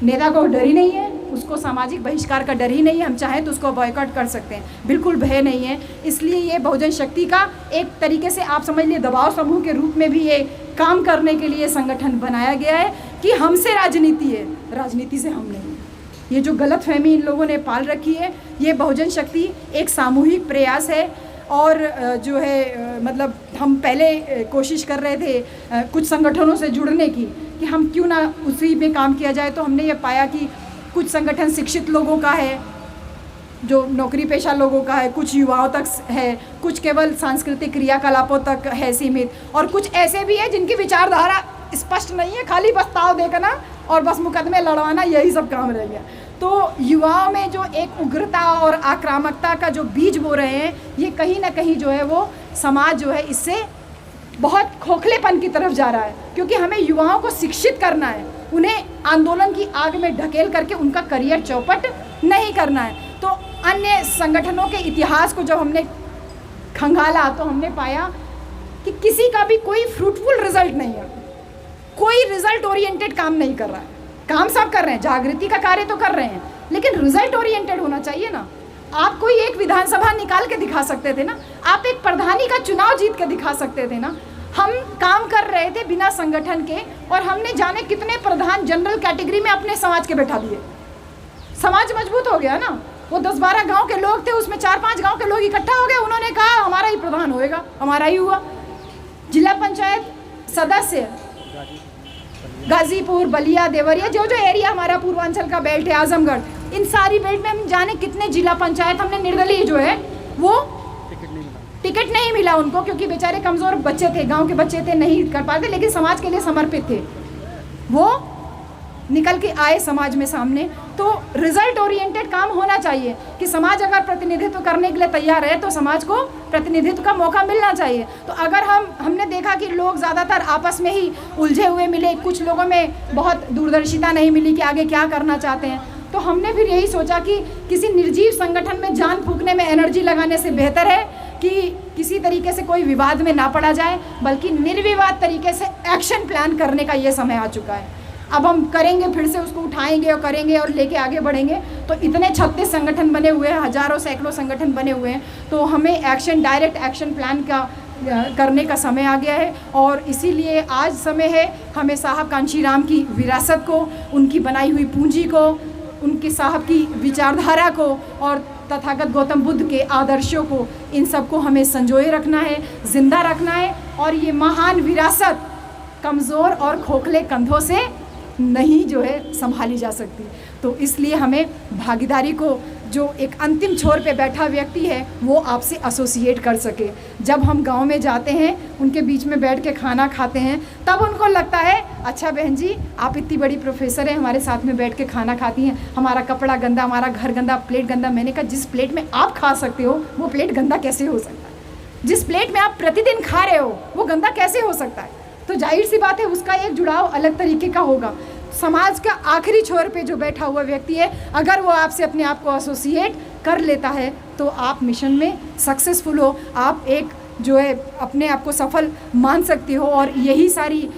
नेता को डर ही नहीं है, उसको सामाजिक बहिष्कार का डर ही नहीं है। हम चाहें तो उसको बॉयकॉट कर सकते हैं, बिल्कुल भय नहीं है। इसलिए ये बहुजन शक्ति का एक तरीके से आप समझ लिए दबाव समूह के रूप में भी ये काम करने के लिए संगठन बनाया गया है कि हमसे राजनीति है, राजनीति से हम नहीं। ये जो गलतफहमी इन लोगों ने पाल रखी है, ये बहुजन शक्ति एक सामूहिक प्रयास है। और जो है मतलब हम पहले कोशिश कर रहे थे कुछ संगठनों से जुड़ने की कि हम क्यों ना उसी में काम किया जाए। तो हमने ये पाया कि कुछ संगठन शिक्षित लोगों का है, जो नौकरी पेशा लोगों का है, कुछ युवाओं तक है, कुछ केवल सांस्कृतिक क्रियाकलापों तक है सीमित, और कुछ ऐसे भी है जिनकी विचारधारा स्पष्ट नहीं है, खाली बस ताव देखना और बस मुकदमे लड़वाना, यही सब काम रह गया। तो युवाओं में जो एक उग्रता और आक्रामकता का जो बीज बो रहे हैं, ये कहीं ना कहीं जो है वो समाज जो है इससे बहुत खोखलेपन की तरफ जा रहा है। क्योंकि हमें युवाओं को शिक्षित करना है, उन्हें आंदोलन की आग में ढकेल करके उनका करियर चौपट नहीं करना है। तो अन्य संगठनों के इतिहास को जब हमने खंगाला तो हमने पाया कि किसी का भी कोई फ्रूटफुल रिजल्ट नहीं है, कोई रिजल्ट ओरिएंटेड काम नहीं कर रहा है। काम सब कर रहे हैं, जागृति का कार्य तो कर रहे हैं, लेकिन रिजल्ट ओरिएंटेड होना चाहिए ना। आप कोई एक विधानसभा निकाल के दिखा सकते थे ना, आप एक प्रधानी का चुनाव जीत के दिखा सकते थे ना। हम काम कर रहे थे बिना संगठन के, और हमने जाने कितने प्रधान जनरल कैटेगरी में अपने समाज के बैठा दिए। समाज मजबूत हो गया ना। वो 10-12 गांव के लोग थे, उसमें 4-5 गांव के लोग इकट्ठा हो गए, उन्होंने कहा हमारा ही प्रधान होएगा, हमारा ही हुआ। जिला पंचायत सदस्य गाजीपुर, बलिया, देवरिया, जो जो एरिया हमारा पूर्वांचल का बेल्ट है, आजमगढ़, इन सारी बेल्ट में हम जाने कितने जिला पंचायत हमने निर्दलीय जो है वो टिकट नहीं मिला उनको, क्योंकि बेचारे कमज़ोर बच्चे थे, गांव के बच्चे थे, नहीं कर पाते, लेकिन समाज के लिए समर्पित थे, वो निकल के आए समाज में सामने। तो रिजल्ट ओरिएंटेड काम होना चाहिए कि समाज अगर प्रतिनिधित्व करने के लिए तैयार है तो समाज को प्रतिनिधित्व का मौका मिलना चाहिए। तो अगर हमने देखा कि लोग ज़्यादातर आपस में ही उलझे हुए मिले, कुछ लोगों में बहुत दूरदर्शिता नहीं मिली कि आगे क्या करना चाहते हैं, तो हमने फिर यही सोचा कि किसी निर्जीव संगठन में जान फूंकने में एनर्जी लगाने से बेहतर है कि किसी तरीके से कोई विवाद में ना पड़ा जाए, बल्कि निर्विवाद तरीके से एक्शन प्लान करने का ये समय आ चुका है। अब हम करेंगे, फिर से उसको उठाएंगे और करेंगे और लेके आगे बढ़ेंगे। तो इतने 36 संगठन बने हुए हैं, हजारों सैकड़ों संगठन बने हुए हैं, तो हमें एक्शन, डायरेक्ट एक्शन प्लान का करने का समय आ गया है। और इसीलिए आज समय है हमें साहब कांशीराम की विरासत को, उनकी बनाई हुई पूंजी को, उनके साहब की विचारधारा को और तथागत गौतम बुद्ध के आदर्शों को, इन सबको हमें संजोए रखना है, जिंदा रखना है। और ये महान विरासत कमज़ोर और खोखले कंधों से नहीं जो है संभाली जा सकती। तो इसलिए हमें भागीदारी को, जो एक अंतिम छोर पे बैठा व्यक्ति है वो आपसे एसोसिएट कर सके। जब हम गांव में जाते हैं, उनके बीच में बैठ के खाना खाते हैं, तब उनको लगता है अच्छा बहन जी आप इतनी बड़ी प्रोफेसर हैं, हमारे साथ में बैठ के खाना खाती हैं, हमारा कपड़ा गंदा, हमारा घर गंदा, प्लेट गंदा। मैंने कहा जिस प्लेट में आप खा सकते हो वो प्लेट गंदा कैसे हो सकता है? जिस प्लेट में आप प्रतिदिन खा रहे हो वो गंदा कैसे हो सकता है? तो जाहिर सी बात है उसका एक जुड़ाव अलग तरीके का होगा। समाज का आखिरी छोर पे जो बैठा हुआ व्यक्ति है, अगर वो आपसे अपने आप को एसोसिएट कर लेता है तो आप मिशन में सक्सेसफुल हो, आप एक जो है अपने आप को सफल मान सकते हो। और यही सारी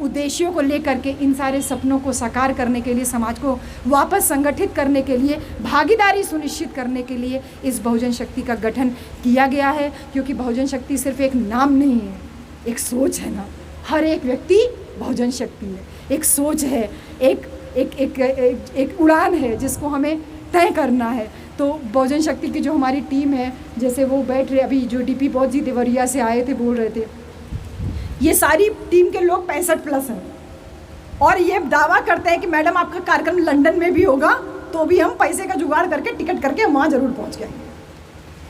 उद्देश्यों को लेकर के, इन सारे सपनों को साकार करने के लिए, समाज को वापस संगठित करने के लिए, भागीदारी सुनिश्चित करने के लिए इस बहुजन शक्ति का गठन किया गया है। क्योंकि बहुजन शक्ति सिर्फ एक नाम नहीं है, एक सोच है ना। हर एक व्यक्ति बहुजन शक्ति है, एक सोच है, एक उड़ान है जिसको हमें तय करना है। तो बहुजन शक्ति की जो हमारी टीम है, जैसे वो बैठ रहे, अभी जो डीपी बौद्ध जी देवरिया से आए थे, बोल रहे थे, ये सारी टीम के लोग 65+ हैं और ये दावा करते हैं कि मैडम आपका कार्यक्रम लंदन में भी होगा तो भी हम पैसे का जुगाड़ करके टिकट करके हम वहाँ ज़रूर पहुँच जाएंगे।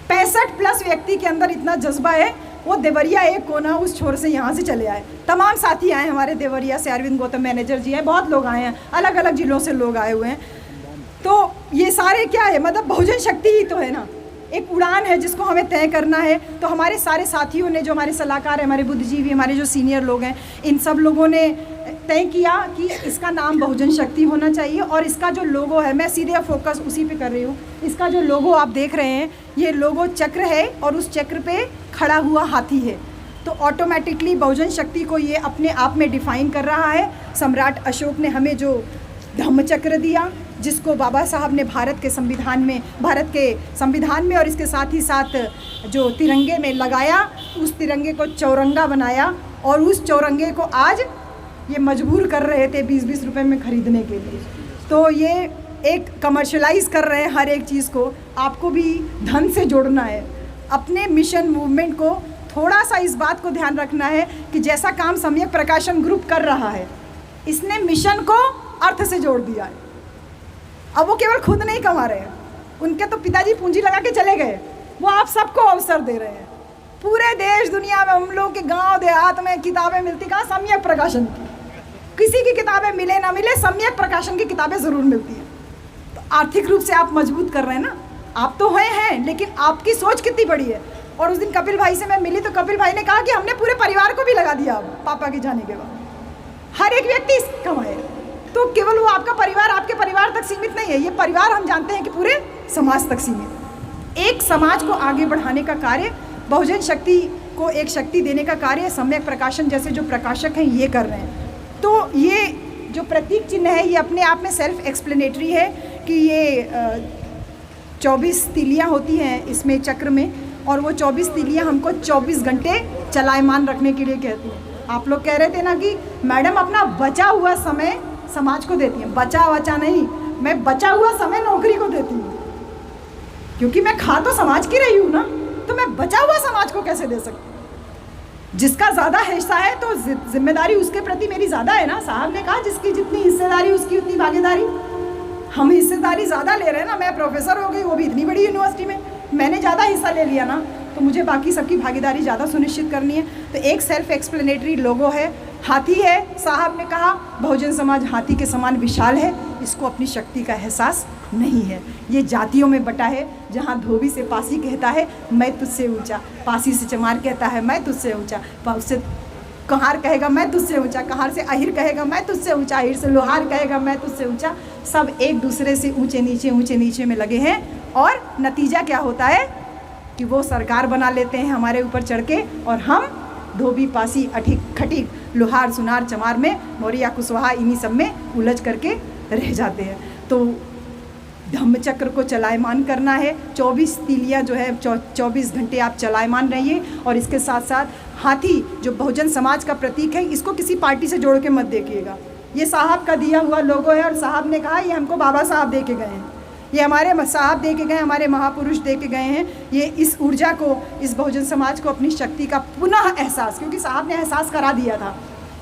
65+ व्यक्ति के अंदर इतना जज्बा है। वो देवरिया एक कोना उस छोर से यहाँ से चले आए, तमाम साथी आए हमारे देवरिया से, अरविंद गौतम मैनेजर जी हैं, बहुत लोग आए हैं, अलग अलग जिलों से लोग आए हुए हैं। तो ये सारे क्या है, मतलब बहुजन शक्ति ही तो है ना, एक उड़ान है जिसको हमें तय करना है। तो हमारे सारे साथियों ने, जो हमारे सलाहकार हैं, हमारे बुद्धिजीवी, हमारे जो सीनियर लोग हैं, इन सब लोगों ने तय किया कि इसका नाम बहुजन शक्ति होना चाहिए। और इसका जो लोगो है, मैं सीधे फोकस उसी पे कर रही हूँ, इसका जो लोगो आप देख रहे हैं, ये लोगो चक्र है और उस चक्र पे खड़ा हुआ हाथी है। तो ऑटोमेटिकली बहुजन शक्ति को ये अपने आप में डिफ़ाइन कर रहा है। सम्राट अशोक ने हमें जो धम्म चक्र दिया, जिसको बाबा साहब ने भारत के संविधान में और इसके साथ ही साथ जो तिरंगे में लगाया, उस तिरंगे को चौरंगा बनाया और उस चौरंगे को आज ये मजबूर कर रहे थे 20-20 रुपए में ख़रीदने के लिए। तो ये एक कमर्शलाइज कर रहे हैं हर एक चीज़ को। आपको भी धन से जोड़ना है, अपने मिशन मूवमेंट को थोड़ा सा इस बात को ध्यान रखना है कि जैसा काम सम्यक प्रकाशन ग्रुप कर रहा है, इसने मिशन को अर्थ से जोड़ दिया है। अब वो केवल खुद नहीं कमा रहे हैं, उनके तो पिताजी पूंजी लगा के चले गए, वो आप सबको अवसर दे रहे हैं। पूरे देश दुनिया में हम लोग के गांव देहात में किताबें मिलती कहाँ? सम्यक प्रकाशन की। किसी की किताबें मिले ना मिले, सम्यक प्रकाशन की किताबें ज़रूर मिलती हैं। तो आर्थिक रूप से आप मजबूत कर रहे हैं ना, आप तो हैं, लेकिन आपकी सोच कितनी बड़ी है। और उस दिन कपिल भाई से मैं मिली तो कपिल भाई ने कहा कि हमने पूरे परिवार को भी लगा दिया अब पापा के जाने के बाद, हर एक व्यक्ति कमाए। तो केवल वो आपका परिवार, आपके परिवार तक सीमित नहीं है, ये परिवार हम जानते हैं कि पूरे समाज तक सीमित। एक समाज को आगे बढ़ाने का कार्य, बहुजन शक्ति को एक शक्ति देने का कार्य सम्यक प्रकाशन जैसे जो प्रकाशक हैं ये कर रहे हैं। तो ये जो प्रतीक चिन्ह है, ये अपने आप में सेल्फ एक्सप्लेनेटरी है कि ये 24 तीलियाँ होती हैं इसमें चक्र में, और वो 24 तीलियाँ हमको 24 घंटे चलायमान रखने के लिए कहती हैं। आप लोग कह रहे थे ना कि मैडम अपना बचा हुआ समय समाज को देती हैं। बचा नहीं, मैं बचा हुआ समय नौकरी को देती हूँ, क्योंकि मैं खा तो समाज की रही हूँ ना, तो मैं बचा हुआ समाज को कैसे दे सकती हूँ? जिसका ज़्यादा हिस्सा है तो जिम्मेदारी उसके प्रति मेरी ज़्यादा है ना। साहब ने कहा जिसकी जितनी हिस्सेदारी उसकी उतनी भागीदारी। हम हिस्सेदारी ज़्यादा ले रहे हैं ना, मैं प्रोफेसर हो गई, वो भी इतनी बड़ी यूनिवर्सिटी में, मैंने ज़्यादा हिस्सा ले लिया ना, तो मुझे बाकी सबकी भागीदारी ज़्यादा सुनिश्चित करनी है। तो एक सेल्फ एक्सप्लेनेटरी लोगो है, हाथी है। साहब ने कहा बहुजन समाज हाथी के समान विशाल है, इसको अपनी शक्ति का एहसास नहीं है। ये जातियों में बटा है, जहाँ धोबी से पासी कहता है मैं तुझसे ऊंचा, पासी से चमार कहता है मैं तुझसे ऊंचा, उससे कहार कहेगा मैं तुझसे ऊंचा, कहार से अहिर कहेगा मैं तुझसे ऊंचा, अहिर से लोहार कहेगा मैं तुझसे ऊंचा। सब एक दूसरे से ऊंचे नीचे में लगे हैं और नतीजा क्या होता है कि वो सरकार बना लेते हैं हमारे ऊपर चढ़ के, और हम धोबी पासी अठिक खटिक लोहार सुनार चमार में, मौर्या कुशवाहा इन्हीं सब में उलझ करके रह जाते हैं। तो धम्मचक्र को चलायमान करना है। 24 तीलियाँ जो है 24 घंटे आप चलायमान रहिए। और इसके साथ साथ हाथी जो बहुजन समाज का प्रतीक है, इसको किसी पार्टी से जोड़ के मत देखिएगा। ये साहब का दिया हुआ लोगो है और साहब ने कहा ये हमको बाबा साहब दे के गए हैं, ये हमारे साहब दे के गए, हमारे महापुरुष दे के गए हैं। ये इस ऊर्जा को, इस बहुजन समाज को अपनी शक्ति का पुनः एहसास, क्योंकि साहब ने एहसास करा दिया था,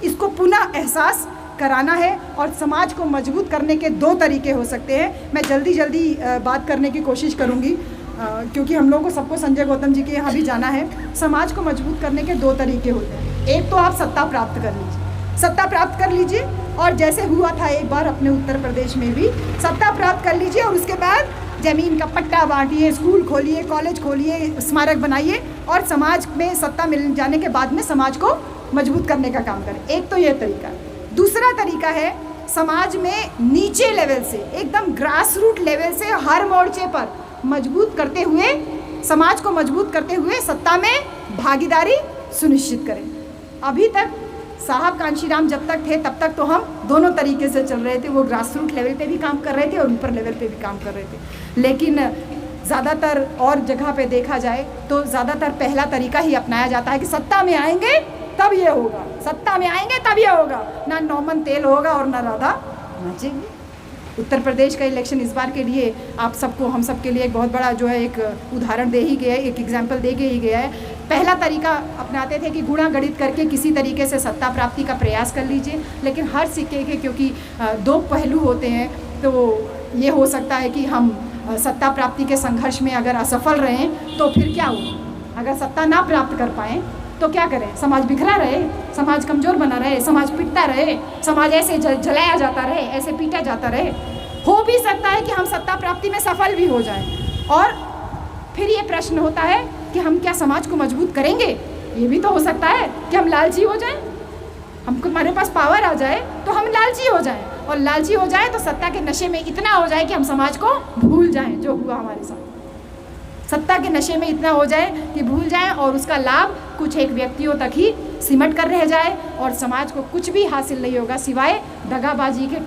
इसको पुनः एहसास कराना है। और समाज को मजबूत करने के 2 तरीके हो सकते हैं। मैं जल्दी बात करने की कोशिश करूँगी क्योंकि हम लोगों को सबको संजय गौतम जी के यहाँ भी जाना है। समाज को मजबूत करने के 2 तरीके होते हैं। एक तो आप सत्ता प्राप्त कर लीजिए, सत्ता प्राप्त कर लीजिए, और जैसे हुआ था एक बार अपने उत्तर प्रदेश में भी, सत्ता प्राप्त कर लीजिए और उसके बाद ज़मीन का पट्टा बांटिए, स्कूल खोलिए, कॉलेज खोलिए, स्मारक बनाइए और समाज में सत्ता मिल जाने के बाद में समाज को मजबूत करने का काम करें। एक तो ये तरीका। दूसरा तरीका है समाज में नीचे लेवल से, एकदम ग्रास रूट लेवल से, हर मोर्चे पर मजबूत करते हुए, समाज को मजबूत करते हुए सत्ता में भागीदारी सुनिश्चित करें। अभी तक साहब कांशीराम जब तक थे तब तक तो हम दोनों तरीके से चल रहे थे। वो ग्रास रूट लेवल पे भी काम कर रहे थे और ऊपर लेवल पे भी काम कर रहे थे। लेकिन ज़्यादातर और जगह पे देखा जाए तो ज़्यादातर पहला तरीका ही अपनाया जाता है कि सत्ता में आएंगे तब ये होगा, सत्ता में आएंगे तब ये होगा, ना नौमन तेल होगा और ना राधा नाचेंगे। उत्तर प्रदेश का इलेक्शन इस बार के लिए आप सबको, हम सब के लिए एक बहुत बड़ा जो है एक उदाहरण दे ही गया है, एक एग्जाम्पल दे के ही गया है। पहला तरीका अपनाते थे कि गुणा गणित करके किसी तरीके से सत्ता प्राप्ति का प्रयास कर लीजिए, लेकिन हर सिक्के के क्योंकि 2 पहलू होते हैं, तो ये हो सकता है कि हम सत्ता प्राप्ति के संघर्ष में अगर असफल रहें तो फिर क्या हो, अगर सत्ता ना प्राप्त कर पाएँ तो क्या करें, समाज बिखरा रहे, समाज कमज़ोर बना रहे, समाज पिटता रहे, समाज ऐसे जलाया जाता रहे, ऐसे पीटा जाता रहे। हो भी सकता है कि हम सत्ता प्राप्ति में सफल भी हो जाएं, और फिर ये प्रश्न होता है कि हम क्या समाज को मजबूत करेंगे। ये भी तो हो सकता है कि हम लालची हो जाएं, हमको, हमारे पास पावर आ जाए तो हम लालची हो जाएं, और लालची हो जाए तो सत्ता के नशे में इतना हो जाए कि हम समाज को भूल जाएं। जो हुआ हमारे साथ, सत्ता के नशे में इतना हो जाए कि भूल जाएं और उसका लाभ कुछ एक व्यक्तियों तक ही सिमट कर रह जाए और समाज को कुछ भी हासिल नहीं होगा सिवाय दगाबाजी के,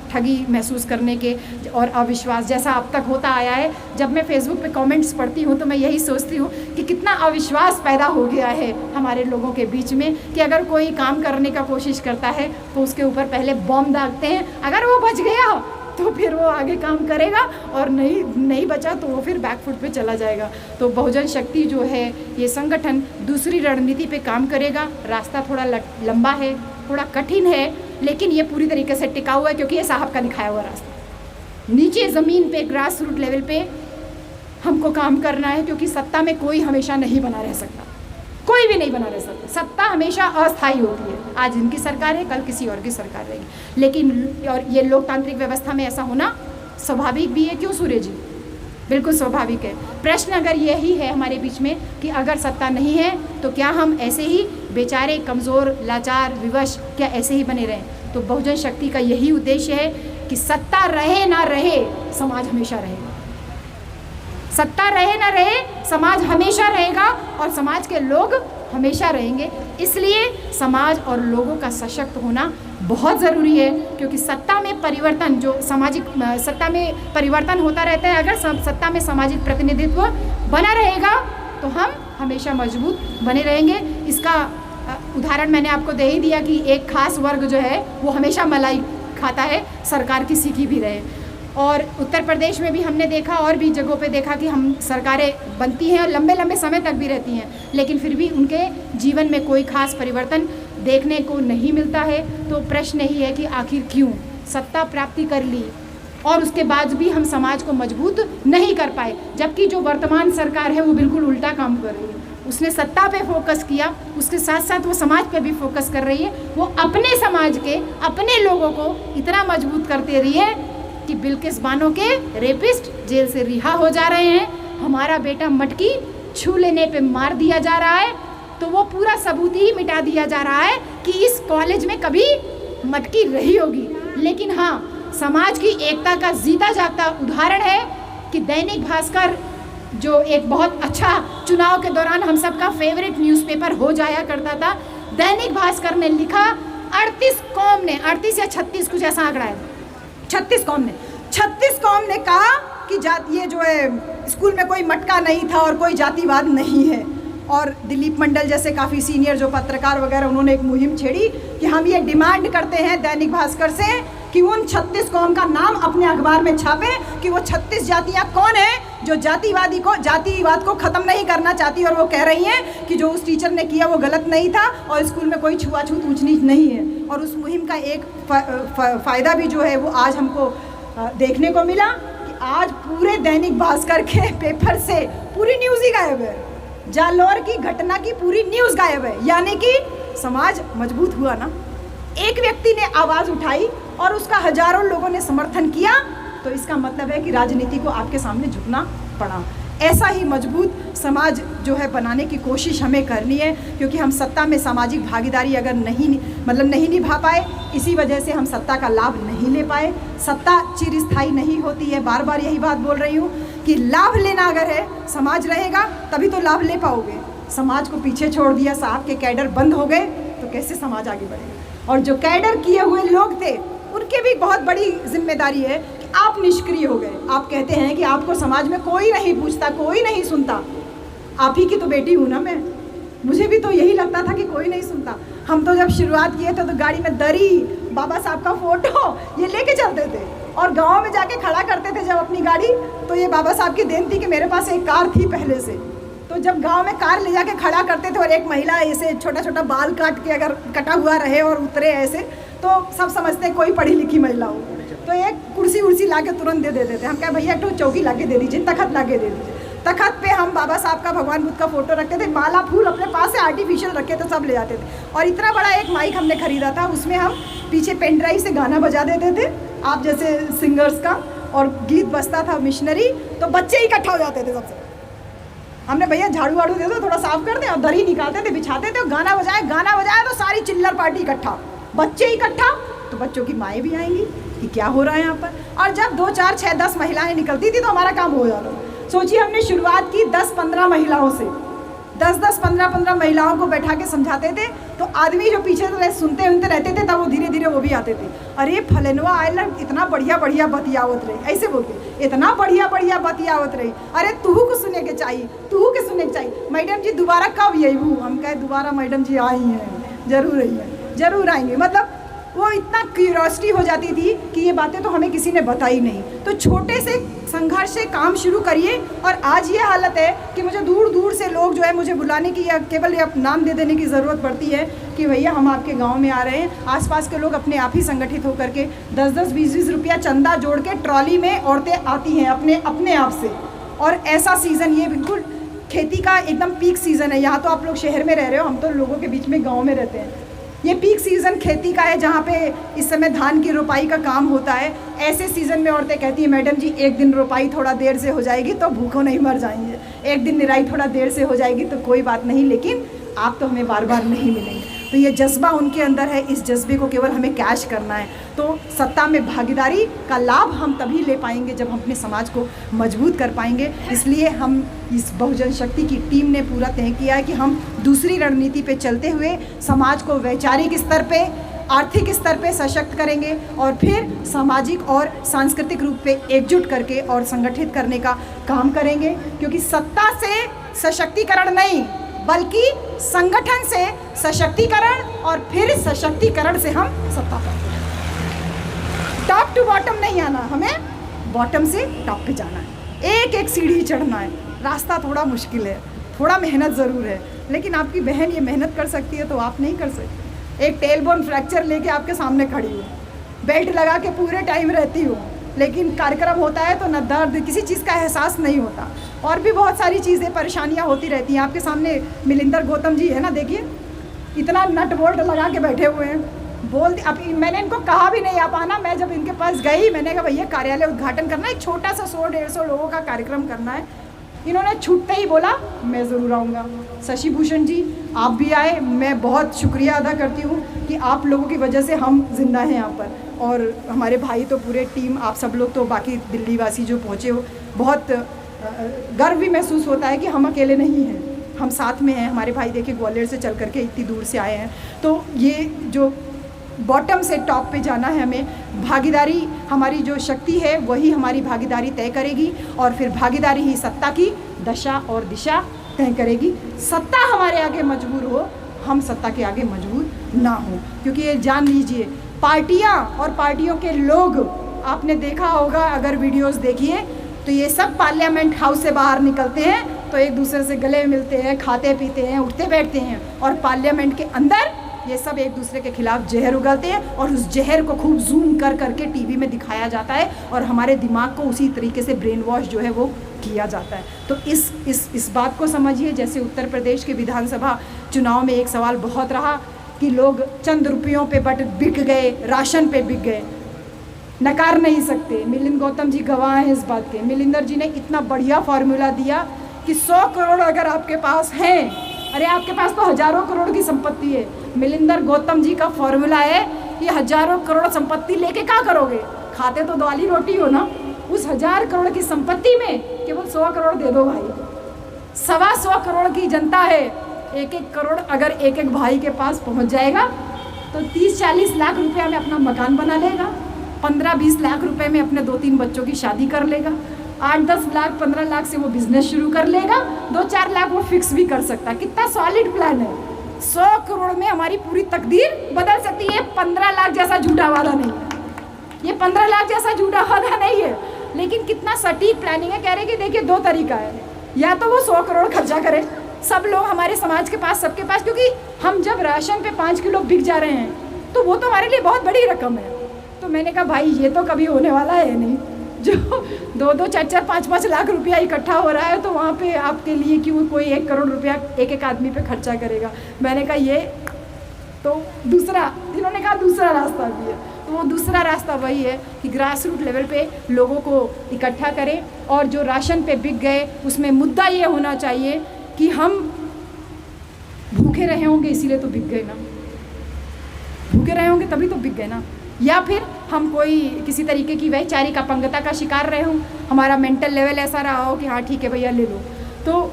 ठगी महसूस करने के और अविश्वास, जैसा अब तक होता आया है। जब मैं फेसबुक पे कमेंट्स पढ़ती हूँ तो मैं यही सोचती हूँ कि कितना अविश्वास पैदा हो गया है हमारे लोगों के बीच में, कि अगर कोई काम करने का कोशिश करता है तो उसके ऊपर पहले बॉम्ब दागते हैं, अगर वो बच गया तो फिर वो आगे काम करेगा, और नहीं बचा तो वो फिर बैकफुट पे चला जाएगा। तो बहुजन शक्ति जो है ये संगठन दूसरी रणनीति पे काम करेगा। रास्ता थोड़ा लंबा है, थोड़ा कठिन है, लेकिन ये पूरी तरीके से टिका हुआ है क्योंकि ये साहब का दिखाया हुआ रास्ता। नीचे ज़मीन पे, ग्रास रूट लेवल पे हमको काम करना है, क्योंकि सत्ता में कोई हमेशा नहीं बना रह सकता, कोई भी नहीं बना रह सकता। सत्ता हमेशा अस्थायी होती है, आज इनकी सरकार है, कल किसी और की सरकार रहेगी। लेकिन और ये लोकतांत्रिक व्यवस्था में ऐसा होना स्वाभाविक भी है। क्यों सूर्य जी? बिल्कुल स्वाभाविक है। प्रश्न अगर यही है हमारे बीच में कि अगर सत्ता नहीं है तो क्या हम ऐसे ही बेचारे, कमज़ोर, लाचार, विवश, क्या ऐसे ही बने रहें? तो बहुजन शक्ति का यही उद्देश्य है कि सत्ता रहे ना रहे, समाज हमेशा रहेगा। सत्ता रहे ना रहे, समाज हमेशा रहेगा और समाज के लोग हमेशा रहेंगे। इसलिए समाज और लोगों का सशक्त होना बहुत ज़रूरी है, क्योंकि सत्ता में परिवर्तन, जो सामाजिक सत्ता में परिवर्तन होता रहता है, अगर सत्ता में सामाजिक प्रतिनिधित्व बना रहेगा तो हम हमेशा मजबूत बने रहेंगे। इसका उदाहरण मैंने आपको दे ही दिया कि एक खास वर्ग जो है वो हमेशा मलाई खाता है, सरकार किसी की भी रहे। और उत्तर प्रदेश में भी हमने देखा, और भी जगहों पे देखा कि हम सरकारें बनती हैं और लंबे लंबे समय तक भी रहती हैं, लेकिन फिर भी उनके जीवन में कोई खास परिवर्तन देखने को नहीं मिलता है। तो प्रश्न यही है कि आखिर क्यों? सत्ता प्राप्ति कर ली, और उसके बाद भी हम समाज को मजबूत नहीं कर पाए, जबकि जो वर्तमान सरकार है वो बिल्कुल उल्टा काम कर रही है। उसने सत्ता पे फोकस किया, उसके साथ साथ वो समाज पे भी फोकस कर रही है। वो अपने समाज के, अपने लोगों को इतना मजबूत करते रही है कि बिल्किस बानो के रेपिस्ट जेल से रिहा हो जा रहे हैं। हमारा बेटा मटकी छू लेने पे मार दिया जा रहा है, तो वो पूरा सबूत ही मिटा दिया जा रहा है कि इस कॉलेज में कभी मटकी रही होगी। लेकिन हाँ, समाज की एकता का जीता जागता उदाहरण है कि दैनिक भास्कर, जो एक बहुत अच्छा चुनाव के दौरान हम सबका फेवरेट न्यूज़पेपर हो जाया करता था, दैनिक भास्कर ने लिखा 38 कौम ने, 38 या 36 कुछ ऐसा आंकड़ा है, 36 कौम ने कहा कि ये जो है स्कूल में कोई मटका नहीं था और कोई जातिवाद नहीं है। और दिलीप मंडल जैसे काफ़ी सीनियर जो पत्रकार वगैरह, उन्होंने एक मुहिम छेड़ी कि हम ये डिमांड करते हैं दैनिक भास्कर से कि उन 36 कौम का नाम अपने अखबार में छापे कि वो 36 जातियाँ कौन हैं जो जातिवाद को ख़त्म नहीं करना चाहती, और वो कह रही हैं कि जो उस टीचर ने किया वो गलत नहीं था और स्कूल में कोई छुआछूत ऊंच नीच नहीं है। और उस मुहिम का एक फ़ायदा भी जो है वो आज हमको देखने को मिला कि आज पूरे दैनिक भास्कर के पेपर से पूरी न्यूज़ ही गायब है। जालौर की घटना की पूरी न्यूज़ गायब है। यानी कि समाज मजबूत हुआ ना, एक व्यक्ति ने आवाज़ उठाई और उसका हजारों लोगों ने समर्थन किया, तो इसका मतलब है कि राजनीति को आपके सामने झुकना पड़ा। ऐसा ही मजबूत समाज जो है बनाने की कोशिश हमें करनी है, क्योंकि हम सत्ता में सामाजिक भागीदारी अगर नहीं निभा पाए, इसी वजह से हम सत्ता का लाभ नहीं ले पाए। सत्ता चिरस्थायी नहीं होती है, बार बार यही बात बोल रही हूँ कि लाभ लेना अगर है, समाज रहेगा तभी तो लाभ ले पाओगे। समाज को पीछे छोड़ दिया, साहब के कैडर बंद हो गए, तो कैसे समाज आगे बढ़ेगा। और जो कैडर किए हुए लोग थे उनके भी बहुत बड़ी जिम्मेदारी है कि आप निष्क्रिय हो गए। आप कहते हैं कि आपको समाज में कोई नहीं पूछता, कोई नहीं सुनता। आप ही की तो बेटी हूँ ना मैं, मुझे भी तो यही लगता था कि कोई नहीं सुनता। हम तो जब शुरुआत किए थे तो गाड़ी में दरी, बाबा साहब का फोटो ये लेके चलते थे, और गांव में जाके खड़ा करते थे जब अपनी गाड़ी, तो ये बाबा साहब की देन थी कि मेरे पास एक कार थी पहले से। तो जब गांव में कार ले जाके खड़ा करते थे और एक महिला ऐसे छोटा छोटा बाल काट के अगर कटा हुआ रहे और उतरे ऐसे, तो सब समझते हैं कोई पढ़ी लिखी महिला हो। तो एक कुर्सी ला के तुरंत दे देते थे। हम कहे भैया एक चौकी ला के दे दीजिए, तखत ला के दे दीजिए। तखत पे हम बाबा साहब का, भगवान बुद्ध का फोटो रखते थे, माला फूल अपने पास से आर्टिफिशियल रखे थे, सब ले जाते थे। और इतना बड़ा एक माइक हमने खरीदा था, उसमें हम पीछे पेन ड्राइव से गाना बजा देते थे आप जैसे सिंगर्स का, और गीत बजता था मिशनरी, तो बच्चे इकट्ठा हो जाते थे सबसे। हमने भैया झाड़ू वाड़ू दे दो, थोड़ा साफ कर दें, और दरी निकालते थे, बिछाते थे, गाना बजाया तो सारी चिल्लर पार्टी इकट्ठा, बच्चे इकट्ठा, तो बच्चों की माएँ भी आएंगी कि क्या हो रहा है यहाँ पर। और जब 2, 4, 6, 10 महिलाएं निकलती थी तो हमारा काम हो जाता था। सोचिए, हमने शुरुआत की 10-15 महिलाओं से, 10-10, 15-15 महिलाओं को बैठा के समझाते थे, तो आदमी जो पीछे सुनते रहते थे, तब वो धीरे धीरे वो भी आते थे। अरे फलनवा आयल इतना बढ़िया बतियावत रही, ऐसे बोलते, इतना बढ़िया बतियावत रही, अरे तूहू को सुने के चाहिए, मैडम जी दोबारा कब अबू। हम कहे दोबारा मैडम जी आई हैं, जरूर आएंगे। मतलब वो इतना क्यूरियोसिटी हो जाती थी कि ये बातें तो हमें किसी ने बताई नहीं। तो छोटे से संघर्ष से काम शुरू करिए, और आज ये हालत है कि मुझे दूर दूर से लोग जो है मुझे बुलाने की या केवल नाम दे देने की ज़रूरत पड़ती है कि भैया हम आपके गांव में आ रहे हैं। आसपास के लोग अपने आप ही संगठित होकर के 10-10, 20-20 रुपया चंदा जोड़ के ट्रॉली में औरतें आती हैं अपने आप से। और ऐसा सीज़न, ये बिल्कुल खेती का एकदम पीक सीज़न है। यहाँ तो आप लोग शहर में रह रहे हो, हम तो लोगों के बीच में गाँव में रहते हैं। ये पीक सीज़न खेती का है, जहाँ पे इस समय धान की रोपाई का काम होता है। ऐसे सीज़न में औरतें कहती हैं मैडम जी एक दिन रोपाई थोड़ा देर से हो जाएगी तो भूखों नहीं मर जाएंगे, एक दिन निराई थोड़ा देर से हो जाएगी तो कोई बात नहीं, लेकिन आप तो हमें बार बार नहीं मिलेंगे। तो ये जज्बा उनके अंदर है, इस जज्बे को केवल हमें कैश करना है। तो सत्ता में भागीदारी का लाभ हम तभी ले पाएंगे जब हम अपने समाज को मजबूत कर पाएंगे। इसलिए हम इस बहुजन शक्ति की टीम ने पूरा तय किया है कि हम दूसरी रणनीति पे चलते हुए समाज को वैचारिक स्तर पे, आर्थिक स्तर पे सशक्त करेंगे, और फिर सामाजिक और सांस्कृतिक रूप पे एकजुट करके और संगठित करने का काम करेंगे। क्योंकि सत्ता से सशक्तिकरण नहीं, बल्कि संगठन से सशक्तिकरण, और फिर सशक्तिकरण से हम सत्ता पाएंगे। टॉप टू बॉटम नहीं आना, हमें बॉटम से टॉप पे जाना है। एक एक सीढ़ी चढ़ना है। रास्ता थोड़ा मुश्किल है, थोड़ा मेहनत ज़रूर है, लेकिन आपकी बहन ये मेहनत कर सकती है तो आप नहीं कर सकते। एक टेल बोन फ्रैक्चर लेके आपके सामने खड़ी हूँ, बेल्ट लगा के पूरे टाइम रहती हूँ, लेकिन कार्यक्रम होता है तो न दर्द, किसी चीज़ का एहसास नहीं होता। और भी बहुत सारी चीज़ें, परेशानियाँ होती रहती हैं। आपके सामने मिलिंदर गौतम जी है ना, देखिए इतना नट बोल्ट लगा के बैठे हुए हैं। अब मैंने इनको कहा भी नहीं आप आना। मैं जब इनके पास गई, मैंने कहा भैया कार्यालय उद्घाटन करना है, एक छोटा सा 100-150 लोगों का कार्यक्रम करना है। इन्होंने छूटते ही बोला मैं ज़रूर आऊँगा। शशि भूषण जी आप भी आए, मैं बहुत शुक्रिया अदा करती हूँ कि आप लोगों की वजह से हम जिंदा हैं यहाँ पर। और हमारे भाई तो पूरे टीम, आप सब लोग तो बाकी दिल्ली वासी जो पहुँचे हो, बहुत गर्व भी महसूस होता है कि हम अकेले नहीं हैं, हम साथ में हैं। हमारे भाई देखिए ग्वालियर से चल करके इतनी दूर से आए हैं। तो ये जो बॉटम से टॉप पे जाना है हमें, भागीदारी हमारी जो शक्ति है वही हमारी भागीदारी तय करेगी, और फिर भागीदारी ही सत्ता की दशा और दिशा तय करेगी। सत्ता हमारे आगे मजबूर हो, हम सत्ता के आगे मजबूर ना हो। क्योंकि ये जान लीजिए, पार्टियां और पार्टियों के लोग, आपने देखा होगा अगर वीडियोस देखिए तो ये सब पार्लियामेंट हाउस से बाहर निकलते हैं तो एक दूसरे से गले मिलते हैं, खाते पीते हैं, उठते बैठते हैं, और पार्लियामेंट के अंदर ये सब एक दूसरे के खिलाफ जहर उगलते हैं, और उस जहर को खूब जूम कर करके टीवी में दिखाया जाता है, और हमारे दिमाग को उसी तरीके से ब्रेन वॉश जो है वो किया जाता है। तो इस बात को समझिए। जैसे उत्तर प्रदेश के विधानसभा चुनाव में एक सवाल बहुत रहा कि लोग चंद रुपयों पे बिक गए, राशन पे बिक गए, नकार नहीं सकते। मिलिंद गौतम जी गवाह हैं इस बात के। मिलिंदर जी ने इतना बढ़िया फार्मूला दिया कि 100 करोड़ अगर आपके पास हैं, अरे आपके पास तो हज़ारों करोड़ की संपत्ति है। मिलिंदर गौतम जी का फॉर्मूला है कि हज़ारों करोड़ संपत्ति लेके क्या करोगे, खाते तो दाली रोटी हो ना। उस 1000 करोड़ की संपत्ति में केवल 100 करोड़ दे दो भाई। 125 करोड़ की जनता है, 1-1 करोड़ अगर एक भाई के पास पहुंच जाएगा तो 30-40 लाख रुपया में अपना मकान बना लेगा, 15-20 लाख रुपए में अपने 2-3 बच्चों की शादी कर लेगा, 8-10 लाख 15 लाख से वो बिजनेस शुरू कर लेगा, 2-4 लाख वो फिक्स भी कर सकता है। कितना सॉलिड प्लान है। 100 करोड़ में हमारी पूरी तकदीर बदल सकती है। 15 लाख जैसा झूठा वादा नहीं है, ये 15 लाख जैसा झूठा वादा नहीं है, लेकिन कितना सटीक प्लानिंग है। कह रहे कि देखिए 2 तरीका है, या तो वो 100 करोड़ खर्चा करे सब लोग हमारे समाज के पास, सबके पास, क्योंकि हम जब राशन पे 5 किलो बिक जा रहे हैं तो वो तो हमारे लिए बहुत बड़ी रकम है। तो मैंने कहा भाई ये तो कभी होने वाला है नहीं, जो 2-2, 4-4, 5-5 लाख रुपया इकट्ठा हो रहा है, तो वहाँ पे आपके लिए क्यों कोई 1 करोड़ रुपया एक आदमी पे खर्चा करेगा। मैंने कहा ये तो दूसरा, इन्होंने कहा दूसरा रास्ता भी है। तो वो दूसरा रास्ता वही है कि ग्रास रूट लेवल पे लोगों को इकट्ठा करें, और जो राशन पे बिक गए उसमें मुद्दा ये होना चाहिए कि हम भूखे रहे होंगे इसीलिए तो बिक गए ना, भूखे रहे होंगे तभी तो बिक गए ना, या फिर हम कोई किसी तरीके की वैचारिक अपंगता का शिकार रहे हों, हमारा मेंटल लेवल ऐसा रहा हो कि हाँ ठीक है भैया ले लो। तो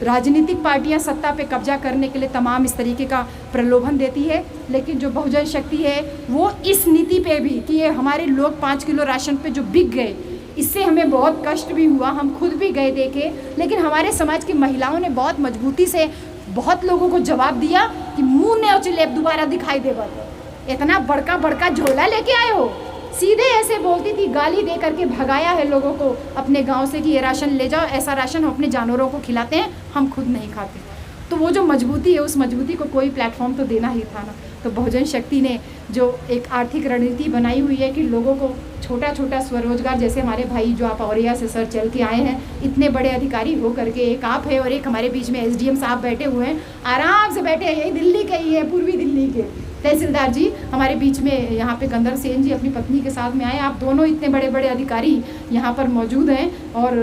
राजनीतिक पार्टियां सत्ता पे कब्जा करने के लिए तमाम इस तरीके का प्रलोभन देती है, लेकिन जो बहुजन शक्ति है वो इस नीति पे भी कि ये हमारे लोग 5 किलो राशन पे जो बिक गए, इससे हमें बहुत कष्ट भी हुआ, हम खुद भी गए देखे, लेकिन हमारे समाज की महिलाओं ने बहुत मजबूती से बहुत लोगों को जवाब दिया कि मुँह ने उचले दोबारा दिखाई दे, इतना बड़का बड़का झोला लेके आए हो। सीधे ऐसे बोलती थी, गाली दे करके भगाया है लोगों को अपने गांव से कि ये राशन ले जाओ, ऐसा राशन हम अपने जानवरों को खिलाते हैं, हम खुद नहीं खाते। तो वो जो मजबूती है, उस मजबूती को कोई प्लेटफॉर्म तो देना ही था ना। तो बहुजन शक्ति ने जो एक आर्थिक रणनीति बनाई हुई है कि लोगों को छोटा छोटा स्वरोजगार, जैसे हमारे भाई जो आप औरिया से सर चल के आए हैं, इतने बड़े अधिकारी हो करके, एक आप है और एक हमारे बीच में SDM साहब बैठे हुए हैं, आराम से बैठे हैं, यही दिल्ली के ही है, पूर्वी दिल्ली के तहसीलदार जी हमारे बीच में, यहाँ पे गंदर सेन जी अपनी पत्नी के साथ में आए। आप दोनों इतने बड़े बड़े अधिकारी यहाँ पर मौजूद हैं, और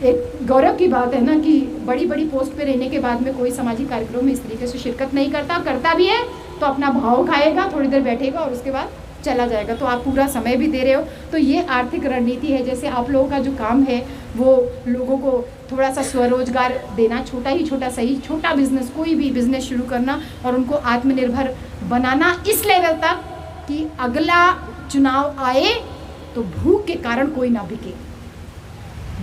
एक गौरव की बात है ना कि बड़ी बड़ी पोस्ट पे रहने के बाद में कोई सामाजिक कार्यक्रम में इस तरीके से शिरकत नहीं करता भी है तो अपना भाव खाएगा, थोड़ी देर बैठेगा और उसके बाद चला जाएगा। तो आप पूरा समय भी दे रहे हो। तो ये आर्थिक रणनीति है। जैसे आप लोगों का जो काम है वो लोगों को थोड़ा सा स्वरोजगार देना, छोटा ही छोटा सही, छोटा बिजनेस, कोई भी बिजनेस शुरू करना और उनको आत्मनिर्भर बनाना इस लेवल तक कि अगला चुनाव आए तो भूख के कारण कोई ना बिके,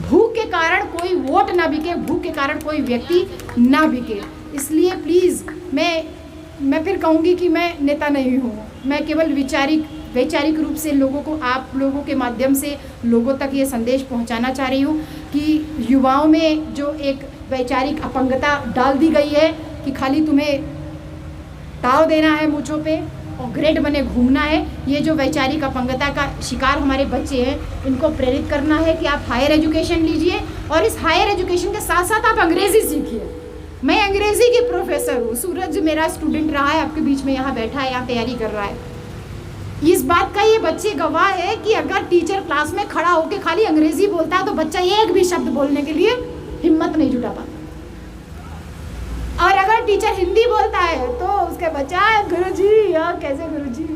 भूख के कारण कोई वोट ना बिके, भूख के कारण कोई व्यक्ति ना बिके। इसलिए प्लीज़ मैं फिर कहूँगी कि मैं नेता नहीं हूँ, मैं केवल वैचारिक रूप से लोगों को, आप लोगों के माध्यम से लोगों तक ये संदेश पहुँचाना चाह रही हूँ कि युवाओं में जो एक वैचारिक अपंगता डाल दी गई है कि खाली तुम्हें ताव देना है मूँछों पे और ग्रेड बने घूमना है। ये जो वैचारिक अपंगता का शिकार हमारे बच्चे हैं, इनको प्रेरित करना है कि आप हायर एजुकेशन लीजिए और इस हायर एजुकेशन के साथ साथ आप अंग्रेज़ी सीखिए। मैं अंग्रेज़ी की प्रोफेसर हूँ, सूरज मेरा स्टूडेंट रहा है, आपके बीच में यहाँ बैठा है, यहाँ तैयारी कर रहा है। इस बात का ये बच्चे गवाह है कि अगर टीचर क्लास में खड़ा होकर खाली अंग्रेज़ी बोलता है तो बच्चा एक भी शब्द बोलने के लिए हिम्मत नहीं जुटा पाता, और अगर टीचर हिंदी बोलता है तो उसके बच्चा गुरुजी या कैसे गुरुजी,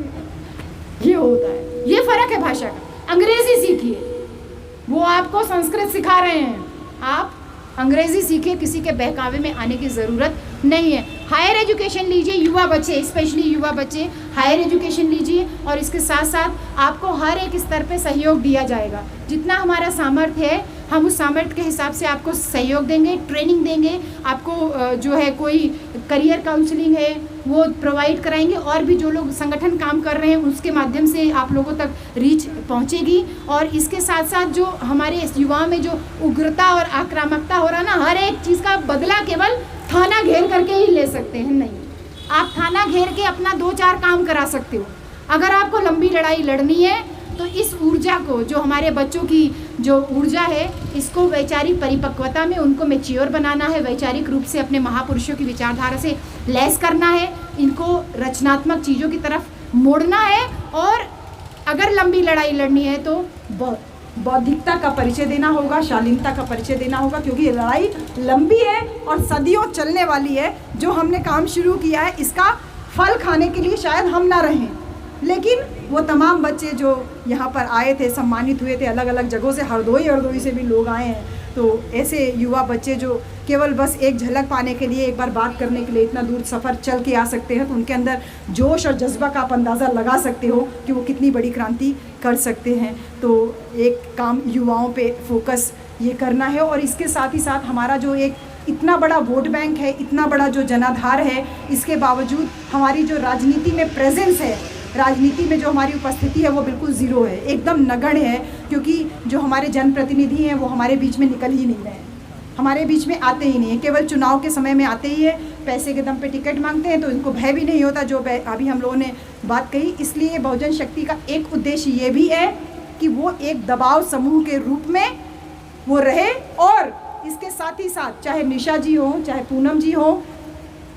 ये होता है। ये फ़र्क है भाषा का। अंग्रेज़ी सीखिए, वो आपको संस्कृत सिखा रहे हैं, आप अंग्रेज़ी सीखिए, किसी के बहकावे में आने की ज़रूरत नहीं है। हायर एजुकेशन लीजिए, युवा बच्चे, स्पेशली युवा बच्चे हायर एजुकेशन लीजिए और इसके साथ साथ आपको हर एक स्तर पे सहयोग दिया जाएगा। जितना हमारा सामर्थ्य है हम उस सामर्थ्य के हिसाब से आपको सहयोग देंगे, ट्रेनिंग देंगे, आपको जो है कोई करियर काउंसलिंग है वो प्रोवाइड कराएंगे, और भी जो लोग संगठन काम कर रहे हैं उसके माध्यम से आप लोगों तक रीच पहुंचेगी। और इसके साथ साथ जो हमारे इस युवाओं में जो उग्रता और आक्रामकता हो रहा ना, हर एक चीज़ का बदला केवल थाना घेर करके ही ले सकते हैं, नहीं, आप थाना घेर के अपना 2-4 काम करा सकते हो। अगर आपको लंबी लड़ाई लड़नी है तो इस ऊर्जा को, जो हमारे बच्चों की जो ऊर्जा है, इसको वैचारिक परिपक्वता में उनको मैच्योर बनाना है, वैचारिक रूप से अपने महापुरुषों की विचारधारा से लैस करना है, इनको रचनात्मक चीज़ों की तरफ मोड़ना है। और अगर लंबी लड़ाई लड़नी है तो बौद्धिकता का परिचय देना होगा, शालीनता का परिचय देना होगा, क्योंकि ये लड़ाई लंबी है और सदियों चलने वाली है। जो हमने काम शुरू किया है इसका फल खाने के लिए शायद हम ना रहें, लेकिन वो तमाम बच्चे जो यहाँ पर आए थे, सम्मानित हुए थे, अलग अलग जगहों से, हरदोई से भी लोग आए हैं, तो ऐसे युवा बच्चे जो केवल बस एक झलक पाने के लिए, एक बार बात करने के लिए इतना दूर सफ़र चल के आ सकते हैं, तो उनके अंदर जोश और जज्बा का आप अंदाज़ा लगा सकते हो कि वो कितनी बड़ी क्रांति कर सकते हैं। तो एक काम युवाओं पे फोकस ये करना है, और इसके साथ ही साथ हमारा जो एक इतना बड़ा वोट बैंक है, इतना बड़ा जो जनाधार है, इसके बावजूद हमारी जो राजनीति में प्रेजेंस है, राजनीति में जो हमारी उपस्थिति है वो बिल्कुल ज़ीरो है, एकदम नगण्य है, क्योंकि जो हमारे जनप्रतिनिधि हैं वो हमारे बीच में निकल ही नहीं रहे हैं, हमारे बीच में आते ही नहीं हैं, केवल चुनाव के समय में आते ही है, पैसे के दम पे टिकट मांगते हैं, तो इनको भय भी नहीं होता, जो अभी हम लोगों ने बात कही। इसलिए बहुजन शक्ति का एक उद्देश्य ये भी है कि वो एक दबाव समूह के रूप में वो रहे, और इसके साथ ही साथ चाहे निशा जी हो, चाहे पूनम जी हो,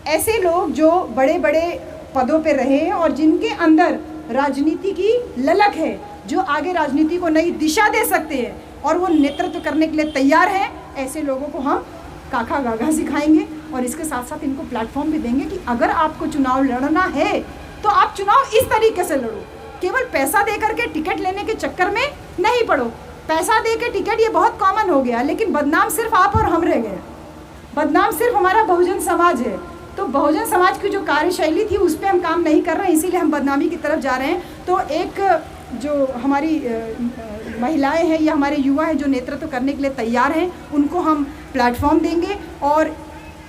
ऐसे लोग जो बड़े बड़े पदों पे रहे हैं और जिनके अंदर राजनीति की ललक है, जो आगे राजनीति को नई दिशा दे सकते हैं और वो नेतृत्व करने के लिए तैयार हैं, ऐसे लोगों को हम काका गागा सिखाएंगे। और इसके साथ साथ इनको प्लेटफॉर्म भी देंगे कि अगर आपको चुनाव लड़ना है तो आप चुनाव इस तरीके से लड़ो, केवल पैसा दे करके टिकट लेने के चक्कर में नहीं पड़ो। पैसा दे के टिकट ये बहुत कॉमन हो गया, लेकिन बदनाम सिर्फ आप और हम रह गए, बदनाम सिर्फ हमारा बहुजन समाज है। तो बहुजन समाज की जो कार्यशैली थी उस पर हम काम नहीं कर रहे हैं, इसीलिए हम बदनामी की तरफ जा रहे हैं। तो एक जो हमारी महिलाएं हैं या हमारे युवा हैं जो नेतृत्व करने के लिए तैयार हैं, उनको हम प्लेटफॉर्म देंगे। और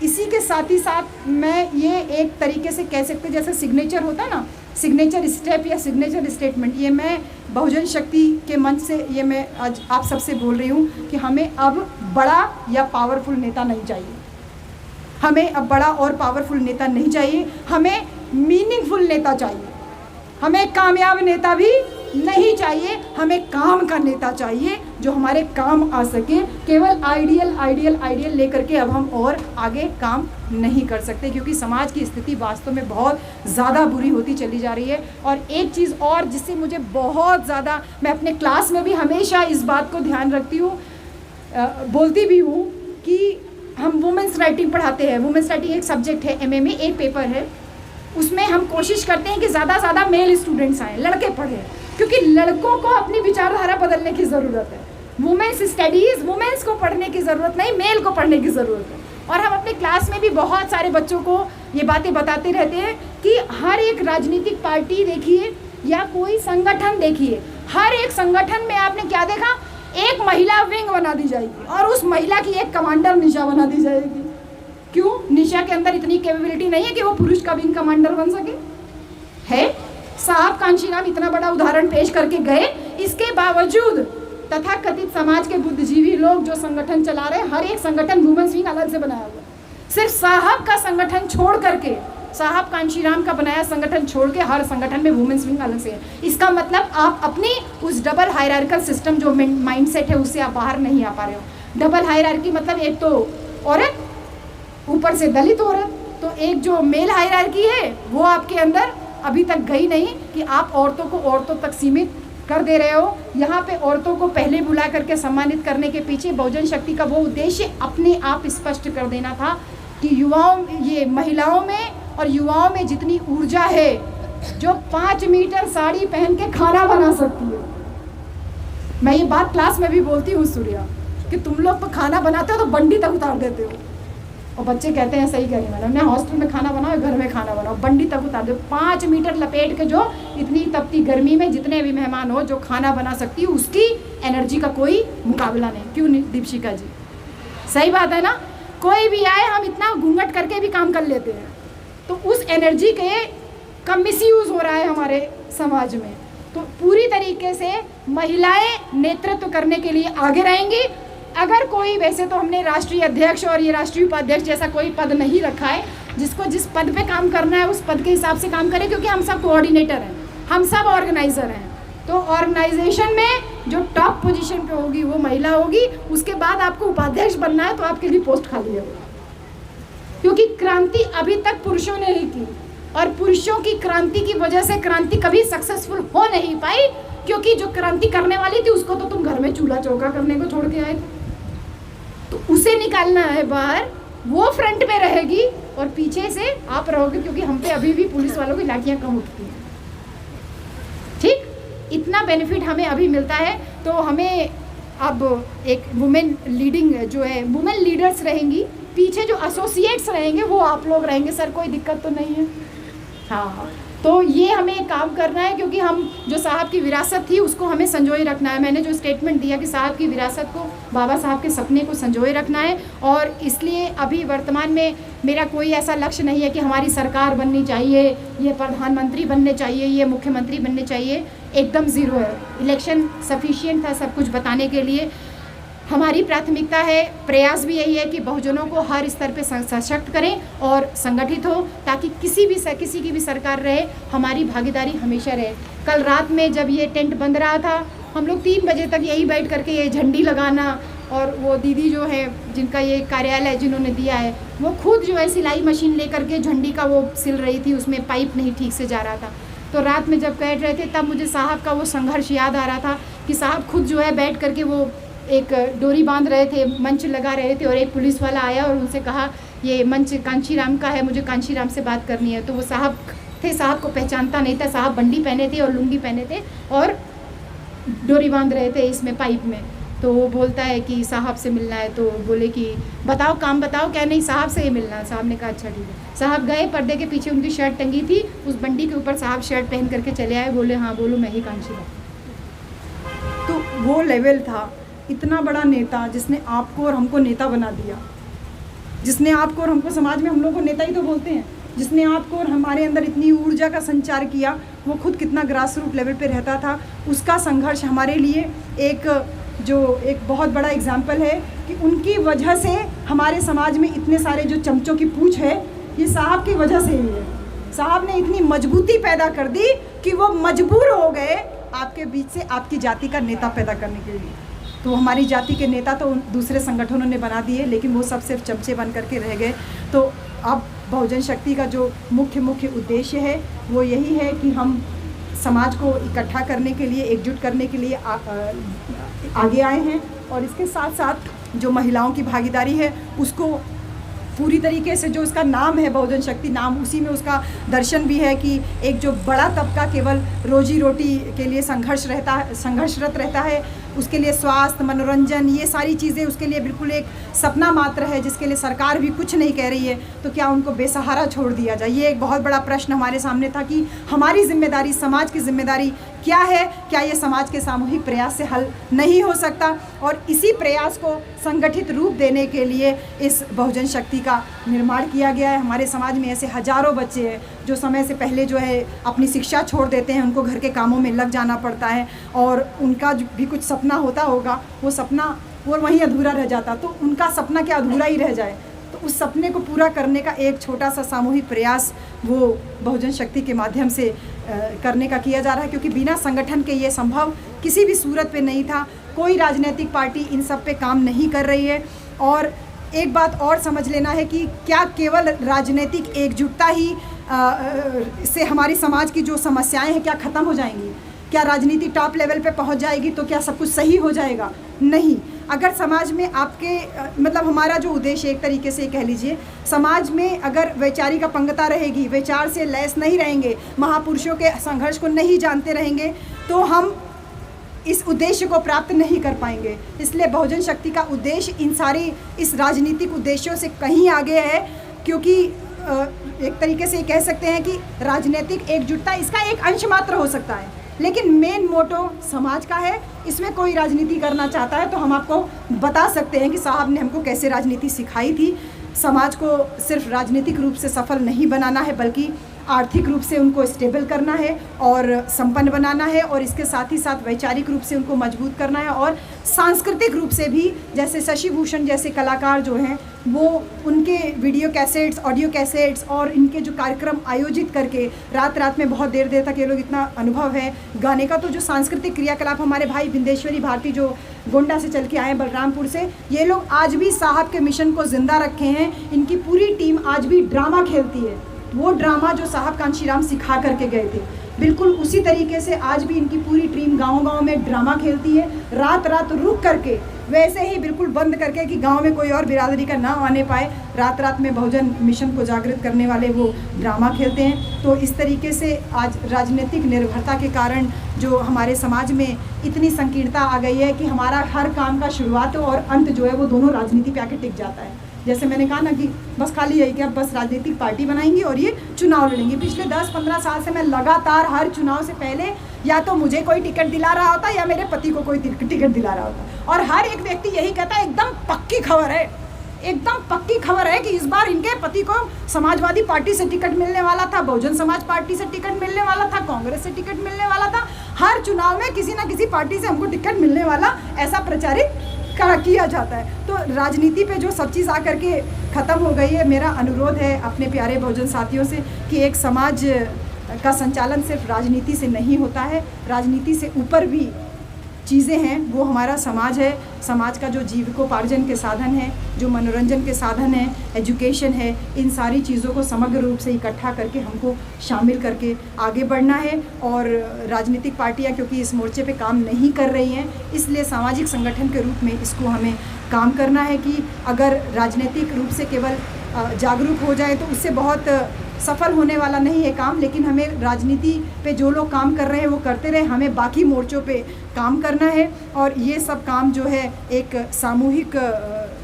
इसी के साथ ही साथ मैं ये एक तरीके से कह सकते, जैसे सिग्नेचर होता है ना, सिग्नेचर स्टेप या सिग्नेचर स्टेटमेंट, ये मैं बहुजन शक्ति के मंच से ये मैं आज आप सबसे बोल रही हूँ कि हमें अब बड़ा या पावरफुल नेता नहीं चाहिए, हमें अब बड़ा और पावरफुल नेता नहीं चाहिए, हमें मीनिंगफुल नेता चाहिए, हमें कामयाब नेता भी नहीं चाहिए, हमें काम का नेता चाहिए जो हमारे काम आ सके। केवल आइडियल लेकर के अब हम और आगे काम नहीं कर सकते, क्योंकि समाज की स्थिति वास्तव में बहुत ज़्यादा बुरी होती चली जा रही है। और एक चीज़ और जिससे मुझे बहुत ज़्यादा, मैं अपने क्लास में भी हमेशा इस बात को ध्यान रखती हूँ, बोलती भी हूँ कि हम वुमेंस राइटिंग पढ़ाते हैं। वुमेंस राइटिंग एक सब्जेक्ट है, एमए में एक पेपर है, उसमें हम कोशिश करते हैं कि ज़्यादा से ज़्यादा मेल स्टूडेंट्स आएँ, लड़के पढ़ें, क्योंकि लड़कों को अपनी विचारधारा बदलने की ज़रूरत है। वुमेंस स्टडीज़, वुमेंस को पढ़ने की ज़रूरत नहीं, मेल को पढ़ने की ज़रूरत है। और हम अपने क्लास में भी बहुत सारे बच्चों को ये बातें बताते रहते हैं कि हर एक राजनीतिक पार्टी देखिए या कोई संगठन देखिए, हर एक संगठन में आपने क्या देखा, एक महिला विंग बना दी जाएगी और उस महिला की एक कमांडर निशा बना दी जाएगी। क्यों? निशा के अंदर इतनी कैपेबिलिटी नहीं है कि वो पुरुष का विंग कमांडर बन सके। है साहब कांशीराम इतना बड़ा उदाहरण पेश करके गए, इसके बावजूद तथाकथित समाज के बुद्धिजीवी लोग जो संगठन चला रहे हैं, हर एक संगठन वुमेन्स विंग अलग से बनाया हुआ है। सिर्फ साहब का संगठन छोड़ करके साहब कांशीराम का बनाया संगठन छोड़ के हर संगठन में वुमेन्स विंग अलग से है। इसका मतलब आप अपनी उस डबल हायरार्किकल सिस्टम जो माइंडसेट है उससे आप बाहर नहीं आ पा रहे हो। डबल हायरार्की मतलब एक तो औरत, ऊपर से दलित औरत, तो एक जो मेल हायरार्की है वो आपके अंदर अभी तक गई नहीं कि आप औरतों को औरतों तक सीमित कर दे रहे हो। यहाँ पे औरतों को पहले बुला करके सम्मानित करने के पीछे बहुजन शक्ति का वो उद्देश्य अपने आप स्पष्ट कर देना था कि युवाओं, ये महिलाओं में और युवाओं में जितनी ऊर्जा है, जो 5 मीटर साड़ी पहन के खाना बना सकती है। मैं ये बात क्लास में भी बोलती हूँ सूर्या, कि तुम लोग तो खाना बनाते हो तो बंडी तक उतार देते हो, और बच्चे कहते हैं सही कह रही मैडम, मैं हॉस्टल में खाना बनाओ, घर में खाना बनाओ, बंडी तक उतार दो। 5 मीटर लपेट के जो इतनी तपती गर्मी में जितने भी मेहमान हो जो खाना बना सकती है, उसकी एनर्जी का कोई मुकाबला नहीं। क्यों नहीं दीपशिका जी, सही बात है ना? कोई भी आए हम इतना घूंघट करके भी काम कर लेते हैं, तो उस एनर्जी के का मिसयूज़ हो रहा है हमारे समाज में। तो पूरी तरीके से महिलाएं नेतृत्व करने के लिए आगे रहेंगी। अगर कोई, वैसे तो हमने राष्ट्रीय अध्यक्ष और ये राष्ट्रीय उपाध्यक्ष जैसा कोई पद नहीं रखा है, जिसको जिस पद पे काम करना है उस पद के हिसाब से काम करें, क्योंकि हम सब कोऑर्डिनेटर हैं, हम सब ऑर्गेनाइजर हैं। तो ऑर्गेनाइजेशन में जो टॉप पोजीशन पे होगी वो महिला होगी। उसके बाद आपको उपाध्यक्ष बनना है तो आपके लिए पोस्ट खाली है, क्योंकि क्रांति अभी तक पुरुषों ने ही की, और पुरुषों की क्रांति की वजह से क्रांति कभी सक्सेसफुल हो नहीं पाई, क्योंकि जो क्रांति करने वाली थी उसको तो तुम घर में चूल्हा चौका करने को छोड़ के आए थे। तो उसे निकालना है बाहर, वो फ्रंट पे रहेगी और पीछे से आप रहोगे, क्योंकि हम पे अभी भी पुलिस वालों की लाठियां कम उठती हैं। ठीक, इतना बेनिफिट हमें अभी मिलता है। तो हमें अब एक वुमेन लीडिंग जो है, वुमेन लीडर्स रहेंगी, पीछे जो एसोसिएट्स रहेंगे वो आप लोग रहेंगे। सर कोई दिक्कत तो नहीं है? हाँ, तो ये हमें काम करना है, क्योंकि हम जो साहब की विरासत थी उसको हमें संजोए रखना है। मैंने जो स्टेटमेंट दिया कि साहब की विरासत को, बाबा साहब के सपने को संजोए रखना है, और इसलिए अभी वर्तमान में मेरा कोई ऐसा लक्ष्य नहीं है कि हमारी सरकार बननी चाहिए, ये प्रधानमंत्री बनने चाहिए, ये मुख्यमंत्री बनने चाहिए, एकदम ज़ीरो है। इलेक्शन सफिशिएंट था सब कुछ बताने के लिए। हमारी प्राथमिकता है, प्रयास भी यही है कि बहुजनों को हर स्तर पे सशक्त करें और संगठित हो, ताकि किसी की भी सरकार रहे, हमारी भागीदारी हमेशा रहे। कल रात में जब ये टेंट बंद रहा था, हम लोग 3 बजे तक यही बैठ करके ये झंडी लगाना, और वो दीदी जो है जिनका ये कार्यालय जिन्होंने दिया है, वो खुद जो है सिलाई मशीन लेकर के झंडी का वो सिल रही थी, उसमें पाइप नहीं ठीक से जा रहा था। तो रात में जब बैठ रहे थे तब मुझे साहब का वो संघर्ष याद आ रहा था कि साहब खुद जो है बैठ करके वो एक डोरी बांध रहे थे, मंच लगा रहे थे, और एक पुलिस वाला आया और उनसे कहा ये मंच कांशीराम का है, मुझे कांशीराम से बात करनी है। तो वो साहब थे, साहब को पहचानता नहीं था, साहब बंडी पहने थे और लुंगी पहने थे और डोरी बांध रहे थे इसमें पाइप में। तो वो बोलता है कि साहब से मिलना है। तो बोले कि बताओ काम बताओ, क्या नहीं साहब से ही मिलना है। साहब ने कहा अच्छा ठीक है। साहब गए, पर्दे के पीछे उनकी शर्ट टंगी थी, उस बंडी के ऊपर साहब शर्ट पहन करके चले आए, बोले हाँ बोलो मैं ही कांशीराम। तो वो लेवल था, इतना बड़ा नेता जिसने आपको और हमको नेता बना दिया, जिसने आपको और हमको, समाज में हम लोग को नेता ही तो बोलते हैं, जिसने आपको और हमारे अंदर इतनी ऊर्जा का संचार किया, वो खुद कितना ग्रास रूट लेवल पे रहता था। उसका संघर्ष हमारे लिए एक बहुत बड़ा एग्जाम्पल है कि उनकी वजह से हमारे समाज में इतने सारे जो चमचों की पूछ है, ये साहब की वजह से ही है। साहब ने इतनी मजबूती पैदा कर दी कि वो मजबूर हो गए आपके बीच से आपकी जाति का नेता पैदा करने के लिए। तो हमारी जाति के नेता तो दूसरे संगठनों ने बना दिए, लेकिन वो सब सिर्फ चमचे बन करके रह गए। तो अब बहुजन शक्ति का जो मुख्य उद्देश्य है वो यही है कि हम समाज को इकट्ठा करने के लिए, एकजुट करने के लिए आगे आए हैं, और इसके साथ साथ जो महिलाओं की भागीदारी है उसको पूरी तरीके से, जो उसका नाम है बहुजन शक्ति नाम, उसी में उसका दर्शन भी है कि एक जो बड़ा तबका केवल रोजी रोटी के लिए संघर्षरत रहता है, उसके लिए स्वास्थ्य, मनोरंजन, ये सारी चीज़ें उसके लिए बिल्कुल एक सपना मात्र है, जिसके लिए सरकार भी कुछ नहीं कह रही है। तो क्या उनको बेसहारा छोड़ दिया जाए? ये एक बहुत बड़ा प्रश्न हमारे सामने था कि हमारी जिम्मेदारी, समाज की जिम्मेदारी क्या है? क्या ये समाज के सामूहिक प्रयास से हल नहीं हो सकता? और इसी प्रयास को संगठित रूप देने के लिए इस बहुजन शक्ति का निर्माण किया गया है। हमारे समाज में ऐसे हजारों बच्चे हैं जो समय से पहले जो है अपनी शिक्षा छोड़ देते हैं, उनको घर के कामों में लग जाना पड़ता है, और उनका भी कुछ सपना होता होगा, वो सपना वो वहीं अधूरा रह जाता। तो उनका सपना क्या अधूरा ही रह जाए? तो तो उस सपने को पूरा करने का एक छोटा सा सामूहिक प्रयास वो बहुजन शक्ति के माध्यम से करने का किया जा रहा है, क्योंकि बिना संगठन के ये संभव किसी भी सूरत पे नहीं था। कोई राजनीतिक पार्टी इन सब पे काम नहीं कर रही है। और एक बात और समझ लेना है कि क्या केवल राजनीतिक एकजुटता ही से हमारी समाज की जो समस्याएं हैं क्या ख़त्म हो जाएंगी? क्या राजनीति टॉप लेवल पे पहुंच जाएगी तो क्या सब कुछ सही हो जाएगा? नहीं। अगर समाज में आपके मतलब हमारा जो उद्देश्य एक तरीके से कह लीजिए, समाज में अगर वैचारिक अपंगता रहेगी, विचार से लैस नहीं रहेंगे, महापुरुषों के संघर्ष को नहीं जानते रहेंगे, तो हम इस उद्देश्य को प्राप्त नहीं कर पाएंगे। इसलिए बहुजन शक्ति का उद्देश्य इस राजनीतिक उद्देश्यों से कहीं आगे है, क्योंकि एक तरीके से कह सकते हैं कि राजनीतिक एकजुटता इसका एक अंश मात्र हो सकता है, लेकिन मेन मोटो समाज का है। इसमें कोई राजनीति करना चाहता है तो हम आपको बता सकते हैं कि साहब ने हमको कैसे राजनीति सिखाई थी। समाज को सिर्फ राजनीतिक रूप से सफल नहीं बनाना है, बल्कि आर्थिक रूप से उनको स्टेबल करना है और संपन्न बनाना है, और इसके साथ ही साथ वैचारिक रूप से उनको मजबूत करना है, और सांस्कृतिक रूप से भी, जैसे शशि भूषण जैसे कलाकार जो हैं वो उनके वीडियो कैसेट्स, ऑडियो कैसेट्स और इनके जो कार्यक्रम आयोजित करके रात रात में बहुत देर देर तक ये लोग, इतना अनुभव है गाने का, तो जो सांस्कृतिक क्रियाकलाप हमारे भाई बिंदेश्वरी भारती जो गोंडा से चल के आए बलरामपुर से, ये लोग आज भी साहब के मिशन को जिंदा रखे हैं। इनकी पूरी टीम आज भी ड्रामा खेलती है। वो ड्रामा जो साहब कांशीराम सिखा करके गए थे, बिल्कुल उसी तरीके से आज भी इनकी पूरी टीम गांव-गांव में ड्रामा खेलती है, रात रात रुक करके, वैसे ही बिल्कुल बंद करके कि गांव में कोई और बिरादरी का नाम आने पाए, रात रात में बहुजन मिशन को जागृत करने वाले वो ड्रामा खेलते हैं। तो इस तरीके से आज राजनीतिक निर्भरता के कारण जो हमारे समाज में इतनी संकीर्णता आ गई है कि हमारा हर काम का शुरुआत और अंत जो है वो दोनों राजनीति पे आके टिक जाता है। जैसे मैंने कहा ना कि बस खाली यही कि अब बस राजनीतिक पार्टी बनाएंगी और ये चुनाव लड़ेंगी। पिछले 10-15 साल से मैं लगातार हर चुनाव से पहले या तो मुझे कोई टिकट दिला रहा होता या मेरे पति को कोई टिकट दिला रहा होता, और हर एक व्यक्ति यही कहता है एकदम पक्की खबर है, एकदम पक्की खबर है कि इस बार इनके पति को समाजवादी पार्टी से टिकट मिलने वाला था, बहुजन समाज पार्टी से टिकट मिलने वाला था, कांग्रेस से टिकट मिलने वाला था। हर चुनाव में किसी ना किसी पार्टी से हमको टिकट मिलने वाला, ऐसा प्रचारित किया जाता है। तो राजनीति पे जो सब चीज़ आकर के ख़त्म हो गई है, मेरा अनुरोध है अपने प्यारे बहुजन साथियों से कि एक समाज का संचालन सिर्फ राजनीति से नहीं होता है, राजनीति से ऊपर भी चीज़ें हैं, वो हमारा समाज है। समाज का जो जीविकोपार्जन के साधन है, जो मनोरंजन के साधन है, एजुकेशन है, इन सारी चीज़ों को समग्र रूप से इकट्ठा करके हमको शामिल करके आगे बढ़ना है। और राजनीतिक पार्टियां क्योंकि इस मोर्चे पे काम नहीं कर रही हैं, इसलिए सामाजिक संगठन के रूप में इसको हमें काम करना है कि अगर राजनीतिक रूप से केवल जागरूक हो जाए तो उससे बहुत सफल होने वाला नहीं है काम, लेकिन हमें राजनीति पे जो लोग काम कर रहे हैं वो करते रहे, हमें बाकी मोर्चों पे काम करना है। और ये सब काम जो है एक सामूहिक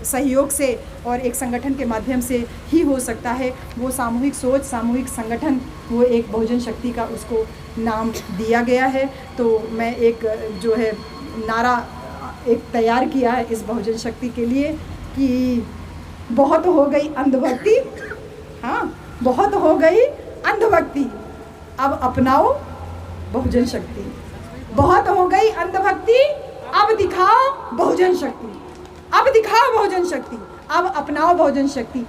सहयोग से और एक संगठन के माध्यम से ही हो सकता है। वो सामूहिक सोच, सामूहिक संगठन, वो एक बहुजन शक्ति का उसको नाम दिया गया है। तो मैं एक जो है नारा एक तैयार किया है इस बहुजन शक्ति के लिए कि बहुत हो गई अंधभक्ति, हाँ बहुत हो गई अंधभक्ति, अब अपनाओ बहुजन शक्ति। बहुत हो गई अंधभक्ति, अब दिखाओ बहुजन शक्ति, अब दिखाओ बहुजन शक्ति, अब अपनाओ बहुजन शक्ति।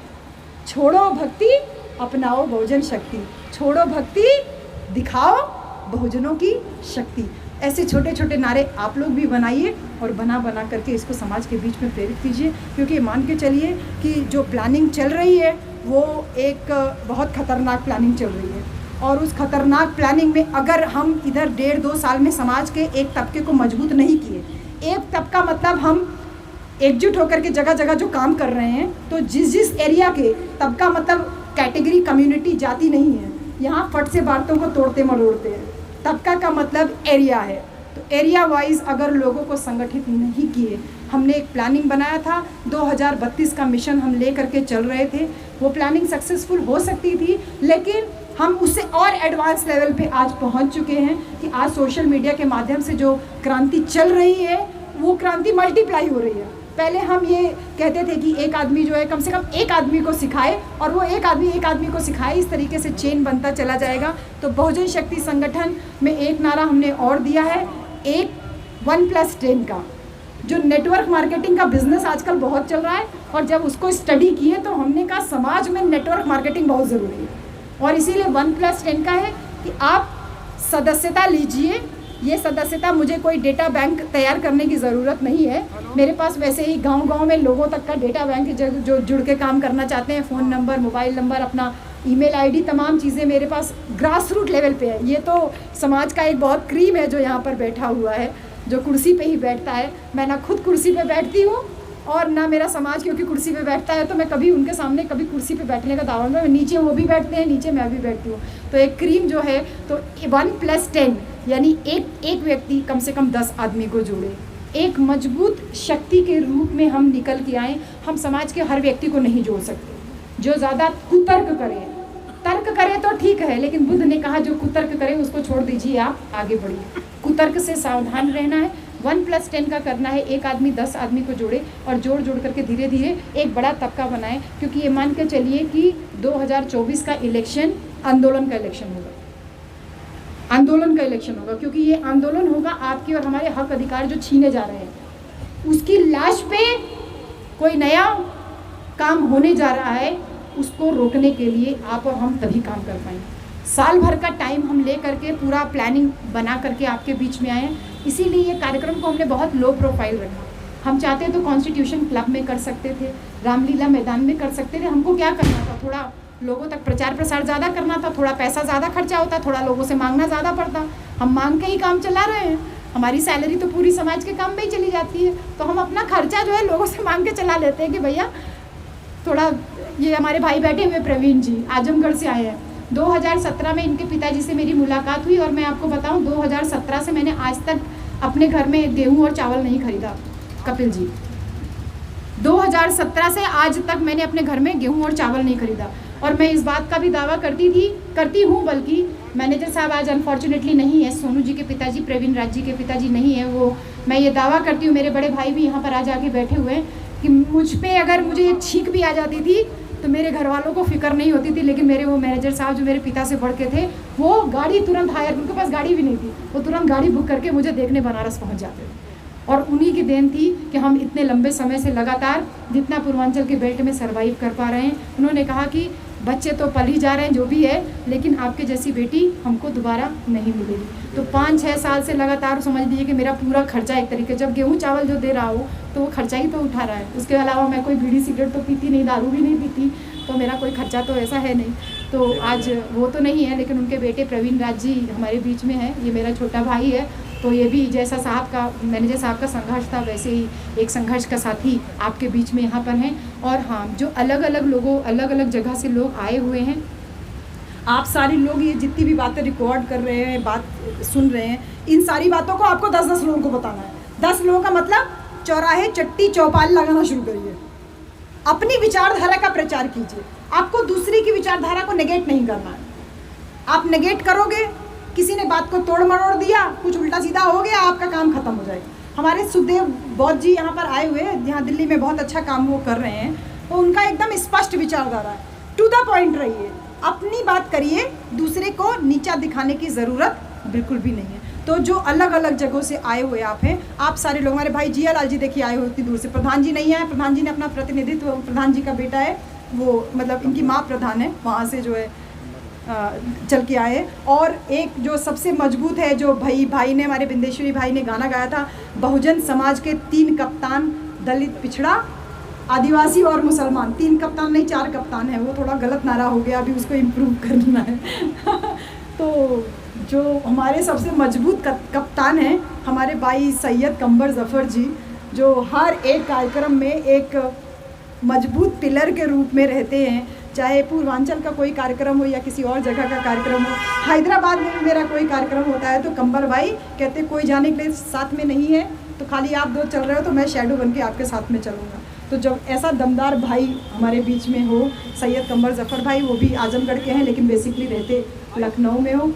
छोड़ो भक्ति, अपनाओ बहुजन शक्ति, छोड़ो भक्ति, दिखाओ बहुजनों की शक्ति। ऐसे छोटे छोटे नारे आप लोग भी बनाइए और बना करके इसको समाज के बीच में प्रेरित कीजिए, क्योंकि मान के चलिए कि जो प्लानिंग चल रही है वो एक बहुत ख़तरनाक प्लानिंग चल रही है। और उस खतरनाक प्लानिंग में अगर हम इधर 1.5-2 साल में समाज के एक तबके को मजबूत नहीं किए, एक तबका मतलब हम एकजुट होकर के जगह जगह जो काम कर रहे हैं, तो जिस एरिया के तबका मतलब कैटेगरी, कम्युनिटी, जाति नहीं है, यहाँ फट से बातों को तोड़ते मरोड़ते हैं। तबका का मतलब एरिया है, तो एरिया वाइज अगर लोगों को संगठित नहीं किए, हमने एक प्लानिंग बनाया था 2032 का मिशन हम ले करके चल रहे थे। वो प्लानिंग सक्सेसफुल हो सकती थी, लेकिन हम उससे और एडवांस लेवल पे आज पहुंच चुके हैं कि आज सोशल मीडिया के माध्यम से जो क्रांति चल रही है वो क्रांति मल्टीप्लाई हो रही है। पहले हम ये कहते थे कि एक आदमी जो है कम से कम एक आदमी को सिखाए और वो एक आदमी को सिखाए, इस तरीके से चेन बनता चला जाएगा। तो बहुजन शक्ति संगठन में एक नारा हमने और दिया है, 1+10 का। जो नेटवर्क मार्केटिंग का बिजनेस आजकल बहुत चल रहा है, और जब उसको स्टडी किए तो हमने कहा समाज में नेटवर्क मार्केटिंग बहुत ज़रूरी है। और इसीलिए 1+10 का है कि आप सदस्यता लीजिए। ये सदस्यता, मुझे कोई डेटा बैंक तैयार करने की ज़रूरत नहीं है, मेरे पास वैसे ही गांव-गांव में लोगों तक का डेटा बैंक जो जुड़ के काम करना चाहते हैं, फ़ोन नंबर, मोबाइल नंबर, अपना ईमेल आईडी, तमाम चीज़ें मेरे पास ग्रास रूट लेवल पे है। ये तो समाज का एक बहुत क्रीम है जो यहाँ पर बैठा हुआ है, जो कुर्सी पे ही बैठता है। मैं ना खुद कुर्सी पे बैठती हूँ और ना मेरा समाज क्योंकि कुर्सी पे बैठता है, तो मैं कभी उनके सामने कभी कुर्सी पे बैठने का दावा नहीं। नीचे वो भी बैठते हैं, नीचे मैं भी बैठती हूँ। तो एक क्रीम जो है, तो 1+10 यानी एक व्यक्ति कम से कम 10 आदमी को जोड़े, एक मजबूत शक्ति के रूप में हम निकल के आएँ। हम समाज के हर व्यक्ति को नहीं जोड़ सकते। जो ज़्यादा कुतर्क करे, तर्क करे तो ठीक है, लेकिन बुद्ध ने कहा जो कुतर्क करे उसको छोड़ दीजिए, आप आगे बढ़िए। कुतर्क से सावधान रहना है। 1+10 का करना है, एक आदमी 10 आदमी को जोड़े और जोड़ करके धीरे धीरे एक बड़ा तबका बनाए। क्योंकि ये मान के चलिए कि 2024 का इलेक्शन आंदोलन का इलेक्शन होगा, आंदोलन का इलेक्शन होगा, क्योंकि ये आंदोलन होगा आपके और हमारे हक अधिकार जो छीने जा रहे हैं। उसकी लाश पे कोई नया काम होने जा रहा है, उसको रोकने के लिए आप और हम तभी काम कर पाएंगे। साल भर का टाइम हम ले करके पूरा प्लानिंग बना करके आपके बीच में आए। इसीलिए ये कार्यक्रम को हमने बहुत लो प्रोफाइल रखा। हम चाहते तो कॉन्स्टिट्यूशन क्लब में कर सकते थे, रामलीला मैदान में कर सकते थे। हमको क्या करना था, थोड़ा लोगों तक प्रचार प्रसार ज़्यादा करना था, थोड़ा पैसा ज़्यादा खर्चा होता, थोड़ा लोगों से मांगना ज़्यादा पड़ता। हम मांग के ही काम चला रहे हैं, हमारी सैलरी तो पूरी समाज के काम में ही चली जाती है। तो हम अपना खर्चा जो है लोगों से मांग के चला लेते हैं कि भैया थोड़ा। ये हमारे भाई बैठे हुए प्रवीण जी आजमगढ़ से आए हैं। 2017 में इनके पिताजी से मेरी मुलाकात हुई, और मैं आपको बताऊं 2017 से मैंने आज तक अपने घर में गेहूं और चावल नहीं खरीदा। कपिल जी, 2017 से आज तक मैंने अपने घर में गेहूं और चावल नहीं खरीदा। और मैं इस बात का भी दावा करती हूँ, बल्कि मैनेजर साहब आज अनफॉर्चुनेटली नहीं है, सोनू जी के पिताजी, प्रवीण राज जी के पिताजी नहीं है वो। मैं ये दावा करती हूँ, मेरे बड़े भाई भी यहाँ पर आज आके बैठे हुए हैं, कि मुझ पे अगर मुझे एक छींक भी आ जाती थी तो मेरे घर वालों को फिक्र नहीं होती थी। लेकिन मेरे वो मैनेजर साहब जो मेरे पिता से बढ़ के थे, वो गाड़ी तुरंत हायर, उनके पास गाड़ी भी नहीं थी, वो तुरंत गाड़ी बुक करके मुझे देखने बनारस पहुंच जाते थे। और उन्हीं की देन थी कि हम इतने लंबे समय से लगातार जितना पूर्वांचल के बेल्ट में सर्वाइव कर पा रहे हैं। उन्होंने कहा कि बच्चे तो पल ही जा रहे हैं जो भी है, लेकिन आपके जैसी बेटी हमको दोबारा नहीं मिलेगी। तो 5-6 साल से लगातार समझ लीजिए कि मेरा पूरा खर्चा एक तरीके, जब गेहूँ चावल जो दे रहा हो तो वो खर्चा ही तो उठा रहा है। उसके अलावा मैं कोई बीड़ी सिगरेट तो पीती नहीं, दारू भी नहीं पीती, तो मेरा कोई खर्चा तो ऐसा है नहीं। तो आज वो तो नहीं है, लेकिन उनके बेटे प्रवीण राज जी हमारे बीच में है, ये मेरा छोटा भाई है। तो ये भी जैसा साहब का, मैनेजर साहब का संघर्ष था, वैसे ही एक संघर्ष का साथी आपके बीच में यहाँ पर हैं। और हाँ, जो अलग अलग जगह से लोग आए हुए हैं, आप सारे लोग ये जितनी भी बातें रिकॉर्ड कर रहे हैं, बात सुन रहे हैं, इन सारी बातों को आपको 10-10 लोगों को बताना है। 10 लोगों का मतलब चौराहे, चट्टी, चौपाल लगाना शुरू करिए, अपनी विचारधारा का प्रचार कीजिए। आपको दूसरी की विचारधारा को नेगेट नहीं करना है। आप नेगेट करोगे, किसी ने बात को तोड़ मरोड़ दिया, कुछ उल्टा सीधा हो गया, आपका काम खत्म हो जाएगा। हमारे सुखदेव बौद्ध जी यहाँ पर आए हुए हैं, यहाँ दिल्ली में बहुत अच्छा काम वो कर रहे हैं, तो उनका एकदम स्पष्ट विचारधारा है, टू द पॉइंट रहिए, अपनी बात करिए, दूसरे को नीचा दिखाने की ज़रूरत बिल्कुल भी नहीं है। तो जो अलग अलग जगहों से आए हुए आप हैं, आप सारे लोग, हमारे भाई जिया लाल जी देखिए आए हुए इतनी दूर से, प्रधान जी नहीं आए, प्रधान जी ने अपना प्रतिनिधित्व, प्रधान जी का बेटा है वो, मतलब इनकी माँ प्रधान है, वहाँ से जो है चल के आए। और एक जो सबसे मजबूत है, जो भाई ने, हमारे बिंदेश्वरी भाई ने गाना गाया था, बहुजन समाज के 3 कप्तान, दलित, पिछड़ा, आदिवासी और मुसलमान। 3 कप्तान नहीं, 4 कप्तान है, वो थोड़ा गलत नारा हो गया, अभी उसको इम्प्रूव करना है। तो जो हमारे सबसे मजबूत कप्तान हैं, हमारे भाई सैयद कंबर जफ़र जी, जो हर एक कार्यक्रम में एक मजबूत पिलर के रूप में रहते हैं, चाहे पूर्वांचल का कोई कार्यक्रम हो या किसी और जगह का कार्यक्रम हो। हैदराबाद में भी मेरा कोई कार्यक्रम होता है तो कंबर भाई कहते कोई जाने के लिए साथ में नहीं है, तो खाली आप 2 चल रहे हो तो मैं शैडो बन के आपके साथ में चलूँगा। तो जब ऐसा दमदार भाई हमारे बीच में हो, सैयद कंबर जफ़र भाई, वो भी आजमगढ़ के हैं लेकिन बेसिकली रहते लखनऊ में हो।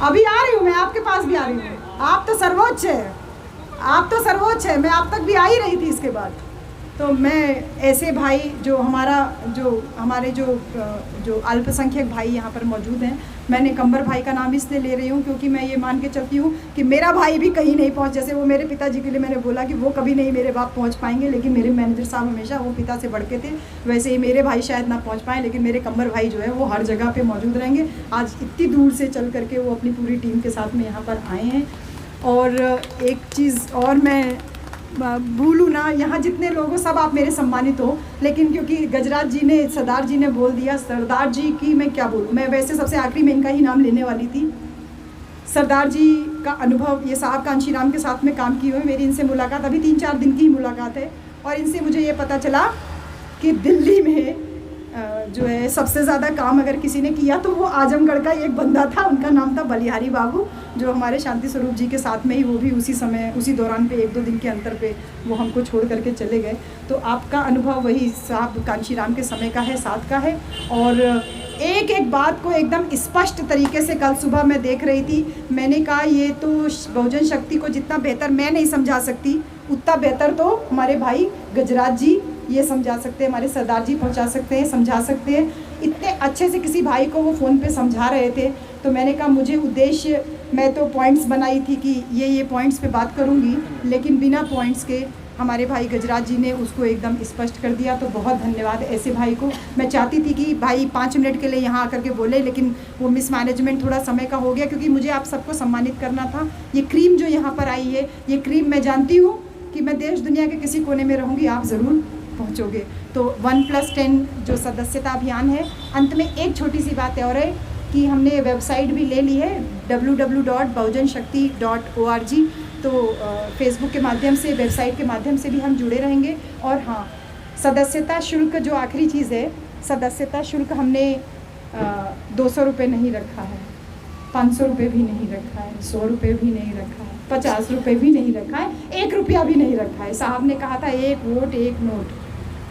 अभी आ रही हूँ, मैं आपके पास भी आ रही हूँ। आप तो सर्वोच्च है, आप तो सर्वोच्च है, मैं आप तक भी आ ही रही थी इसके बाद। तो मैं ऐसे भाई जो हमारे जो अल्पसंख्यक भाई यहाँ पर मौजूद हैं, मैंने कंबर भाई का नाम इसलिए ले रही हूँ क्योंकि मैं ये मान के चलती हूँ कि मेरा भाई भी कहीं नहीं पहुँच, जैसे वो मेरे पिताजी के लिए मैंने बोला कि वो कभी नहीं मेरे बाप पहुँच पाएंगे, लेकिन मेरे मैनेजर साहब हमेशा वो पिता से बढ़ के थे, वैसे ही मेरे भाई शायद ना पहुँच पाएँ, लेकिन मेरे कंबर भाई जो है वो हर जगह पर मौजूद रहेंगे। आज इतनी दूर से चल करके वो अपनी पूरी टीम के साथ में यहाँ पर आए हैं। और एक चीज़ और मैं भूलूँ ना, यहाँ जितने लोग हो सब आप मेरे सम्मानित हो, लेकिन क्योंकि गजराज जी ने, सरदार जी ने बोल दिया, सरदार जी की मैं क्या बोलूँ, मैं वैसे सबसे आखिरी में इनका ही नाम लेने वाली थी। सरदार जी का अनुभव, ये साहब कांशीराम के साथ में काम किए हुए, मेरी इनसे मुलाकात अभी 3-4 दिन की ही मुलाकात है, और इनसे मुझे ये पता चला कि दिल्ली में जो है सबसे ज़्यादा काम अगर किसी ने किया तो वो आजमगढ़ का एक बंदा था, उनका नाम था बलिहारी बाबू, जो हमारे शांति स्वरूप जी के साथ में ही, वो भी उसी दौरान पे 1-2 दिन के अंतर पे वो हमको छोड़ करके चले गए। तो आपका अनुभव वही साहब कांशीराम के समय का है, साथ का है। और एक एक बात को एकदम स्पष्ट तरीके से कल सुबह मैं देख रही थी, मैंने कहा ये तो बहुजन शक्ति को जितना बेहतर मैं नहीं समझा सकती, उतना बेहतर तो हमारे भाई गजराज जी ये समझा सकते हैं, हमारे सरदार जी पहुंचा सकते हैं, समझा सकते हैं। इतने अच्छे से किसी भाई को वो फ़ोन पे समझा रहे थे, तो मैंने कहा मुझे उद्देश्य, मैं तो पॉइंट्स बनाई थी कि ये पॉइंट्स पे बात करूंगी, लेकिन बिना पॉइंट्स के हमारे भाई गजराज जी ने उसको एकदम स्पष्ट कर दिया। तो बहुत धन्यवाद ऐसे भाई को। मैं चाहती थी कि भाई 5 मिनट के लिए यहाँ आकर के बोले, लेकिन वो मिसमैनेजमेंट थोड़ा समय का हो गया, क्योंकि मुझे आप सबको सम्मानित करना था। ये क्रीम जो यहाँ पर आई है, ये क्रीम मैं जानती हूँ कि मैं देश दुनिया के किसी कोने में रहूँगी, आप ज़रूर पहुँचोगे। तो 1+10 जो सदस्यता अभियान है, अंत में एक छोटी सी बात और है कि हमने वेबसाइट भी ले ली है www.bahujanshakti.org। तो फेसबुक के माध्यम से, वेबसाइट के माध्यम से भी हम जुड़े रहेंगे। और हाँ, सदस्यता शुल्क जो आखिरी चीज़ है, सदस्यता शुल्क हमने 200 रुपये नहीं रखा है, 500 रुपये भी नहीं रखा है, 100 रुपये भी नहीं रखा है, 50 रुपये भी नहीं रखा है, 1 रुपया भी नहीं रखा है। साहब ने कहा था 1 वोट 1 नोट,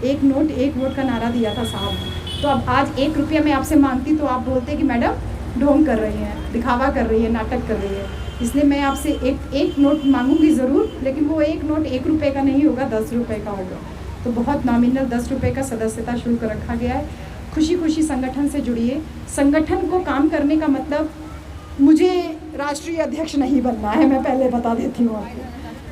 1 नोट 1 वोट का नारा दिया था साहब ने। तो अब आज 1 रुपया मैं आपसे मांगती तो आप बोलते कि मैडम ढोंग कर रही हैं, दिखावा कर रही है, नाटक कर रही है। इसलिए मैं आपसे एक नोट मांगूंगी ज़रूर, लेकिन वो 1 नोट 1 रुपये का नहीं होगा, 10 रुपये का होगा। तो बहुत नॉमिनल 10 रुपये का सदस्यता शुल्क रखा गया है। खुशी खुशी संगठन से जुड़िए। संगठन को काम करने का मतलब, मुझे राष्ट्रीय अध्यक्ष नहीं बनना है, मैं पहले बता देती हूँ आपको,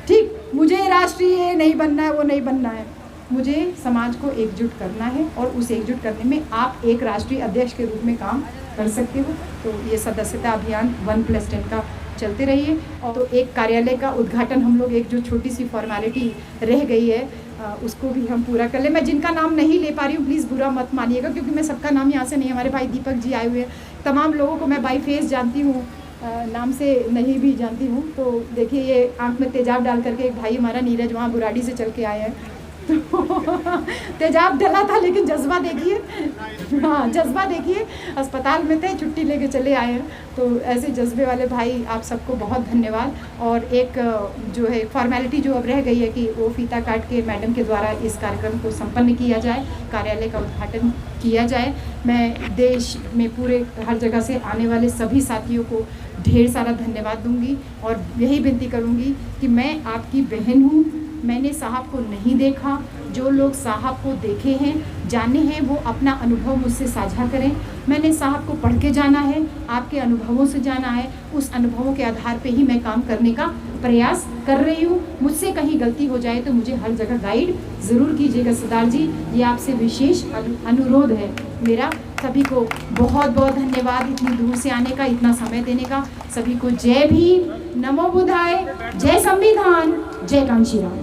ठीक। मुझे राष्ट्रीय नहीं बनना है, वो नहीं बनना है, मुझे समाज को एकजुट करना है, और उस एकजुट करने में आप एक राष्ट्रीय अध्यक्ष के रूप में काम कर सकते हो। तो ये सदस्यता अभियान 1+10 का चलते रहिए। और तो एक कार्यालय का उद्घाटन हम लोग, एक जो छोटी सी फॉर्मेलिटी रह गई है, उसको भी हम पूरा कर ले। मैं जिनका नाम नहीं ले पा रही हूँ प्लीज़ बुरा मत मानिएगा, क्योंकि मैं सबका नाम यहाँ से नहीं, हमारे भाई दीपक जी आए हुए हैं, तमाम लोगों को मैं बाई फेस जानती हूँ, नाम से नहीं भी जानती हूँ। तो देखिए ये आँख में तेजाब डाल करके एक भाई हमारा नीरज वहाँ बुराड़ी से चल के आए हैं, तो तेजाब डला था, लेकिन जज्बा देखिए, हाँ जज्बा देखिए, अस्पताल में थे, छुट्टी लेके चले आए हैं। तो ऐसे जज्बे वाले भाई आप सबको बहुत धन्यवाद। और एक जो है फॉर्मेलिटी जो अब रह गई है कि वो फीता काट के मैडम के द्वारा इस कार्यक्रम को संपन्न किया जाए, कार्यालय का उद्घाटन किया जाए। मैं देश में पूरे हर जगह से आने वाले सभी साथियों को ढेर सारा धन्यवाद दूंगी, और यही विनती करूंगी कि मैं आपकी बहन हूँ। मैंने साहब को नहीं देखा, जो लोग साहब को देखे हैं, जाने हैं, वो अपना अनुभव मुझसे साझा करें। मैंने साहब को पढ़ के जाना है, आपके अनुभवों से जाना है, उस अनुभवों के आधार पे ही मैं काम करने का प्रयास कर रही हूँ। मुझसे कहीं गलती हो जाए तो मुझे हर जगह गाइड ज़रूर कीजिएगा सरदार जी, ये आपसे विशेष अनुरोध है मेरा। सभी को बहुत बहुत धन्यवाद इतनी दूर से आने का, इतना समय देने का। सभी को जय भीम, नमो बुद्धाय, जय संविधान, जय कांशीराम।